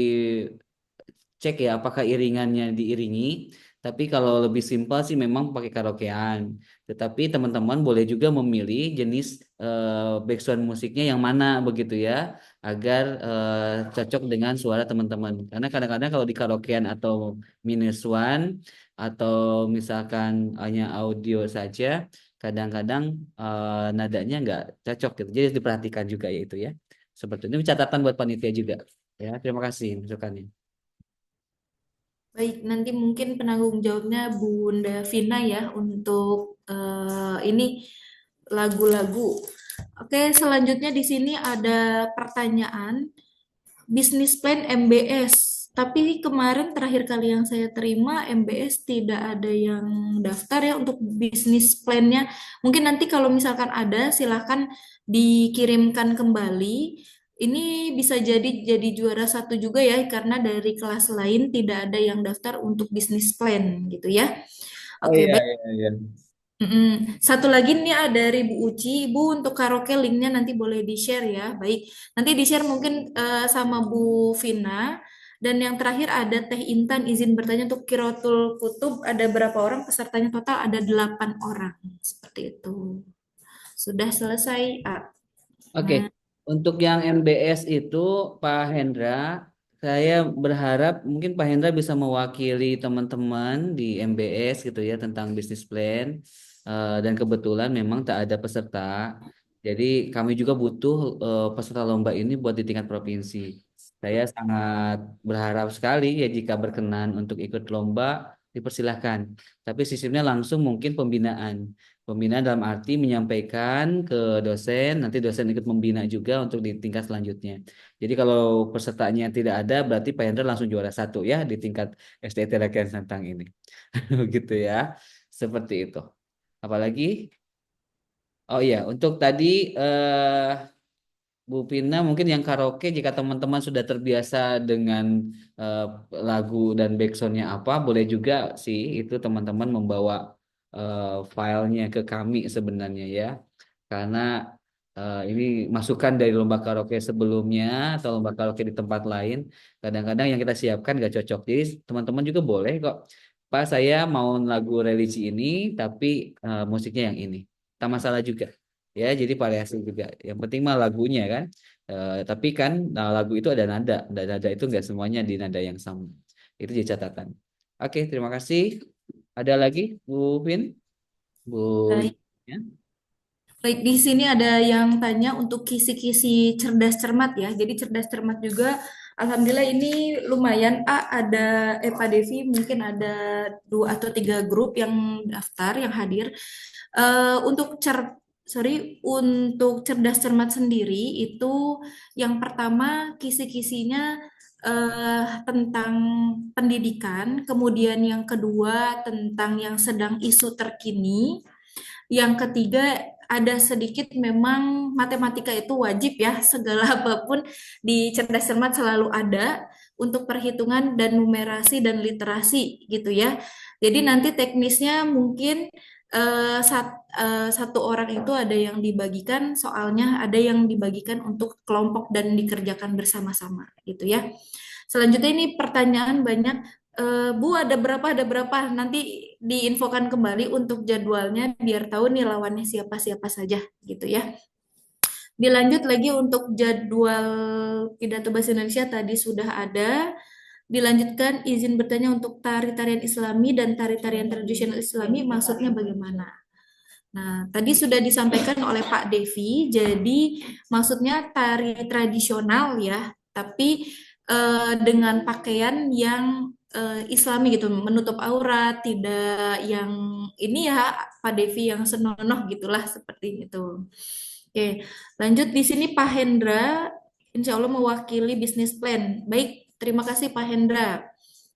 cek ya apakah iringannya diiringi. Tapi kalau lebih simpel sih memang pakai karaokean. Tetapi teman-teman boleh juga memilih jenis background musiknya yang mana begitu ya, agar cocok dengan suara teman-teman. Karena kadang-kadang kalau di karaokean atau minus one atau misalkan hanya audio saja, kadang-kadang nadanya nggak cocok gitu. Jadi harus diperhatikan juga ya itu ya. Seperti itu. Ini catatan buat panitia juga. Ya, terima kasih masukannya. Baik, nanti mungkin penanggung jawabnya Bunda Vina ya untuk ini lagu-lagu. Oke, selanjutnya di sini ada pertanyaan bisnis plan MBS. Tapi kemarin terakhir kali yang saya terima MBS tidak ada yang daftar ya untuk bisnis plan-nya. Mungkin nanti kalau misalkan ada silahkan dikirimkan kembali. Ini bisa jadi juara satu juga ya karena dari kelas lain tidak ada yang daftar untuk bisnis plan gitu ya. Oh Oke, iya, baik. iya, iya. Satu lagi nih ada dari Bu Uci, Bu untuk karaoke linknya nanti boleh di-share ya. Baik, nanti di-share mungkin sama Bu Vina. Dan yang terakhir ada Teh Intan izin bertanya untuk Kirotul Kutub ada berapa orang pesertanya total ada 8 orang seperti itu. Sudah selesai. Oke, Nah, untuk yang MBS itu Pak Hendra, saya berharap mungkin Pak Hendra bisa mewakili teman-teman di MBS gitu ya tentang bisnis plan. Dan kebetulan memang tak ada peserta. Jadi kami juga butuh peserta lomba ini buat di tingkat provinsi. Saya sangat berharap sekali ya jika berkenan untuk ikut lomba dipersilahkan. Tapi sistemnya langsung mungkin pembinaan. Pembinaan dalam arti menyampaikan ke dosen, nanti dosen ikut membina juga untuk di tingkat selanjutnya. Jadi kalau pesertanya tidak ada, berarti Pak Hendra langsung juara satu ya di tingkat STT Rakyat Santang ini. Gitu ya, seperti itu. Apalagi? Oh iya, untuk tadi Bu Pina mungkin yang karaoke jika teman-teman sudah terbiasa dengan eh, lagu dan backsoundnya apa, boleh juga sih itu teman-teman membawa filenya ke kami sebenarnya ya. Karena ini masukan dari lomba karaoke sebelumnya atau lomba karaoke di tempat lain, kadang-kadang yang kita siapkan gak cocok. Jadi teman-teman juga boleh kok. Pak, saya mau lagu religi ini, tapi musiknya yang ini. tak masalah juga. Ya, jadi variasi juga. Yang penting mah lagunya kan. Tapi kan lagu itu ada nada. Dan nada itu nggak semuanya di nada yang sama. Itu jadi catatan. Oke, terima kasih. Ada lagi, Bu Vin? Bu Baik. ya? Baik, di sini ada yang tanya untuk kisi-kisi cerdas cermat ya. Jadi cerdas cermat juga, alhamdulillah ini lumayan. Pak Devi mungkin ada 2 atau 3 grup yang daftar, yang hadir. Untuk untuk cerdas cermat sendiri itu yang pertama kisi-kisinya tentang pendidikan, kemudian yang kedua tentang yang sedang isu terkini. Yang ketiga, ada sedikit memang matematika itu wajib ya, segala apapun di cerdas cermat selalu ada untuk perhitungan dan numerasi dan literasi gitu ya. Jadi nanti teknisnya mungkin satu orang itu ada yang dibagikan soalnya, ada yang dibagikan untuk kelompok dan dikerjakan bersama-sama gitu ya. Selanjutnya ini pertanyaan banyak. Bu, ada berapa? Ada berapa? Nanti diinfokan kembali untuk jadwalnya biar tahu nih lawannya siapa-siapa saja gitu ya. Dilanjut lagi untuk jadwal pidato bahasa Indonesia tadi sudah ada. Dilanjutkan izin bertanya untuk tari-tarian Islami dan tari-tarian tradisional Islami maksudnya bagaimana? Nah, tadi sudah disampaikan oleh Pak Devi, jadi maksudnya tari tradisional ya, tapi dengan pakaian yang Islami gitu, menutup aurat, tidak yang ini ya Pak Devi yang senonoh gitulah seperti itu. Oke, lanjut di sini Pak Hendra, insya Allah mewakili bisnis plan. Baik, terima kasih Pak Hendra.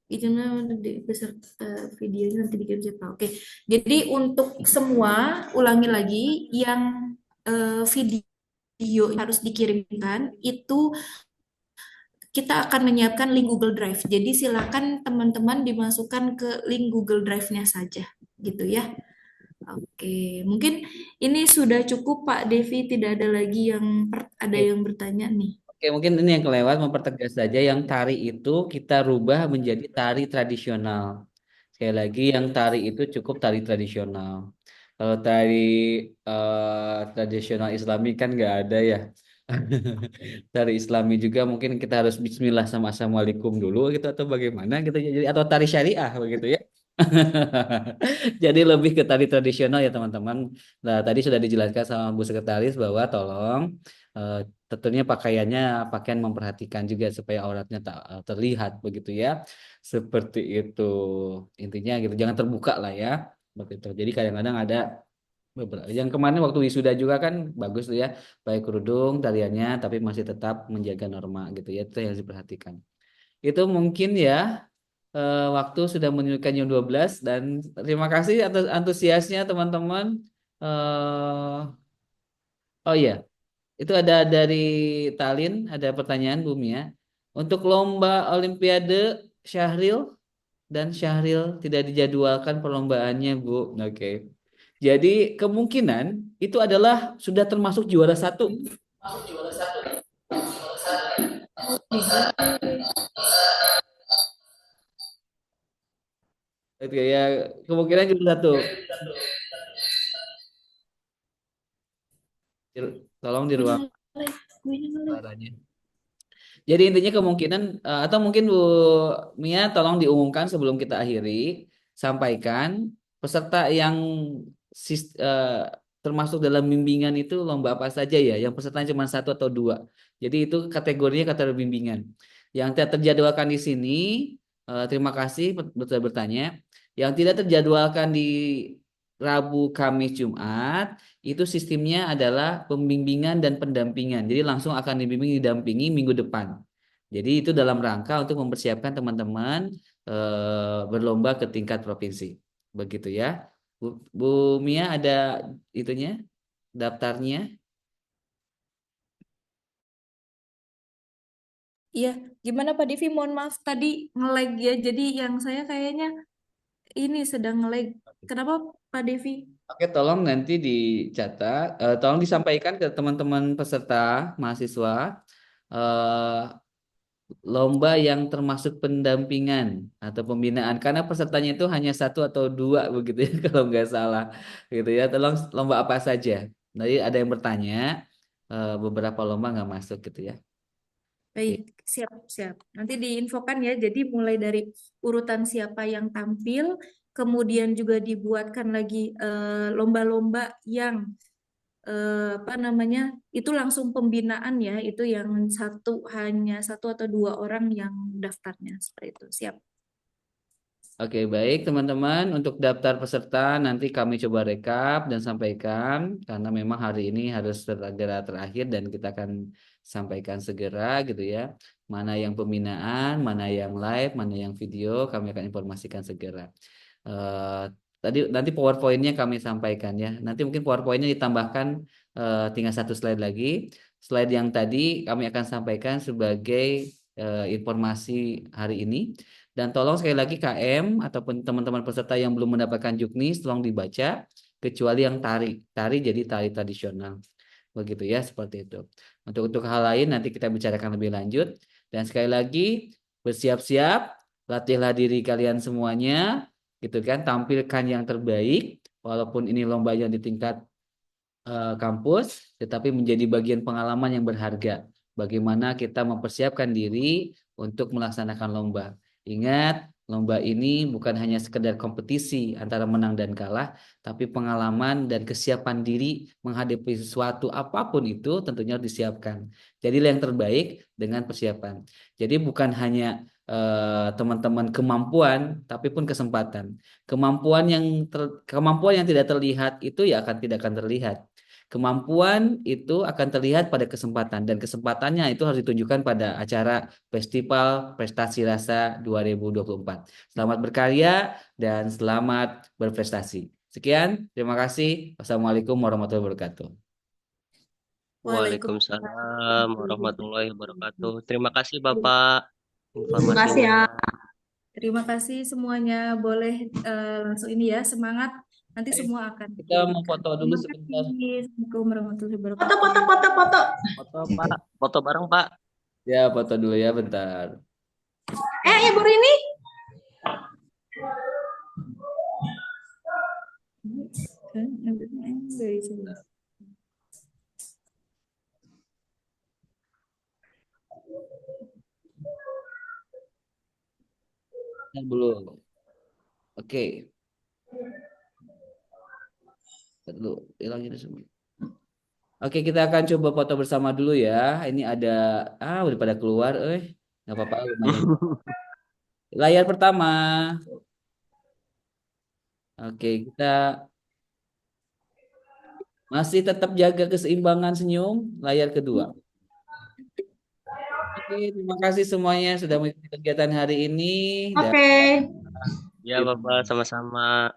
Izinnya beserta videonya nanti dikirim siapa? Oke, jadi untuk semua ulangi lagi yang video harus dikirimkan itu kita akan menyiapkan link Google Drive. Jadi silakan teman-teman dimasukkan ke link Google Drive-nya saja, gitu ya. Oke, mungkin ini sudah cukup Pak Devi, tidak ada lagi yang ada Oke. yang bertanya nih. Oke, mungkin ini yang kelewat mempertegas saja yang tari itu kita rubah menjadi tari tradisional. Sekali lagi yang tari itu cukup tari tradisional. Kalau tari tradisional Islami kan nggak ada ya. Tari Islami juga mungkin kita harus Bismillah sama Assalamualaikum dulu gitu atau bagaimana gitu ya. Jadi atau tari syariah begitu ya. Jadi lebih ke tari tradisional ya teman-teman. Nah, tadi sudah dijelaskan sama Bu Sekretaris bahwa tolong eh, tentunya pakaiannya pakaian memperhatikan juga supaya auratnya tak terlihat begitu ya. Seperti itu intinya gitu. Jangan terbuka lah ya. Begitu. Jadi kadang-kadang ada beberapa yang kemarin waktu wisuda juga kan bagus tuh ya, baik kerudung tariannya tapi masih tetap menjaga norma gitu ya. Itu yang harus diperhatikan. Itu mungkin ya waktu sudah menunjukkan jam 12 dan terima kasih atas antusiasnya teman-teman. Oh iya, itu ada dari Talin, ada pertanyaan Bu Mia. Untuk lomba Olimpiade Syahril dan Syahril tidak dijadwalkan perlombaannya, Bu. Oke. Jadi kemungkinan itu adalah sudah termasuk juara satu. Oke ya, kemungkinan juara satu. Tolong di ruang suaranya. Jadi intinya kemungkinan atau mungkin Bu Mia tolong diumumkan sebelum kita akhiri, sampaikan peserta yang termasuk dalam bimbingan itu lomba apa saja ya, yang pesertanya cuma 1 atau 2. Jadi itu kategorinya kategori bimbingan. Yang tidak terjadwalkan di sini, terima kasih bertanya. Yang tidak terjadwalkan di Rabu, Kamis, Jumat, itu sistemnya adalah pembimbingan dan pendampingan. Jadi langsung akan dibimbing didampingi minggu depan. Jadi itu dalam rangka untuk mempersiapkan teman-teman berlomba ke tingkat provinsi. Begitu ya. Bu Mia ada itunya, daftarnya. Iya, gimana Pak Devi? Mohon maaf tadi nge-lag ya. Jadi yang saya kayaknya ini sedang nge-lag. Kenapa Pak Devi? Oke, tolong nanti dicatat, tolong disampaikan ke teman-teman peserta mahasiswa. lomba yang termasuk pendampingan atau pembinaan karena pesertanya itu hanya satu atau dua begitu ya kalau nggak salah gitu ya. Tolong lomba apa saja. Jadi ada yang bertanya beberapa lomba nggak masuk gitu ya. Baik, siap, siap. Nanti diinfokan ya. Jadi mulai dari urutan siapa yang tampil, kemudian juga dibuatkan lagi lomba-lomba yang apa namanya itu langsung pembinaan ya. Itu yang hanya satu atau dua orang yang daftarnya seperti itu. Siap. Oke, baik teman-teman. Untuk daftar peserta nanti kami coba rekap dan sampaikan karena memang hari ini harus segera terakhir dan kita akan sampaikan segera gitu ya. Mana yang pembinaan, mana yang live, mana yang video, kami akan informasikan segera. Eh, tadi nanti PowerPoint-nya kami sampaikan ya. Nanti mungkin PowerPoint-nya ditambahkan tinggal satu slide lagi. Slide yang tadi kami akan sampaikan sebagai informasi hari ini. Dan tolong sekali lagi KM ataupun teman-teman peserta yang belum mendapatkan juknis tolong dibaca kecuali yang tari. Tari jadi tari tradisional. Begitu ya, seperti itu. Untuk hal lain nanti kita bicarakan lebih lanjut. Dan sekali lagi bersiap-siap, latihlah diri kalian semuanya gitu kan, tampilkan yang terbaik walaupun ini lomba yang di tingkat kampus, tetapi menjadi bagian pengalaman yang berharga. Bagaimana kita mempersiapkan diri untuk melaksanakan lomba. Ingat, lomba ini bukan hanya sekedar kompetisi antara menang dan kalah, tapi pengalaman dan kesiapan diri menghadapi sesuatu apapun itu tentunya harus disiapkan. Jadi yang terbaik dengan persiapan. Jadi bukan hanya teman-teman kemampuan, tapi pun kesempatan. Kemampuan yang tidak terlihat itu ya tidak akan terlihat. Kemampuan itu akan terlihat pada kesempatan dan kesempatannya itu harus ditunjukkan pada acara Festival Prestasi Rasa 2024. Selamat berkarya dan selamat berprestasi. Sekian, terima kasih. Wassalamualaikum warahmatullahi wabarakatuh. Waalaikumsalam warahmatullahi wabarakatuh. Terima kasih Bapak Terima kasih ya. informasinya. Terima kasih semuanya. Boleh langsung ini ya, semangat. Nanti semua akan Kita mau diberikan. foto dulu Terima sebentar. kasih. Assalamualaikum warahmatullahi Foto, wabarakatuh. foto, foto, foto. Foto Pak, foto bareng Pak. Ya, foto dulu ya bentar. Ibu Rini. Belum. Oke. Dulu, hilangin semua. Oke, kita akan coba foto bersama dulu ya. Ini ada, udah pada keluar, nggak apa-apa, lumayan. Layar pertama. Oke, kita masih tetap jaga keseimbangan senyum. Layar kedua. Oke, terima kasih semuanya sudah mengikuti kegiatan hari ini. Oke. Ya Bapak, sama-sama.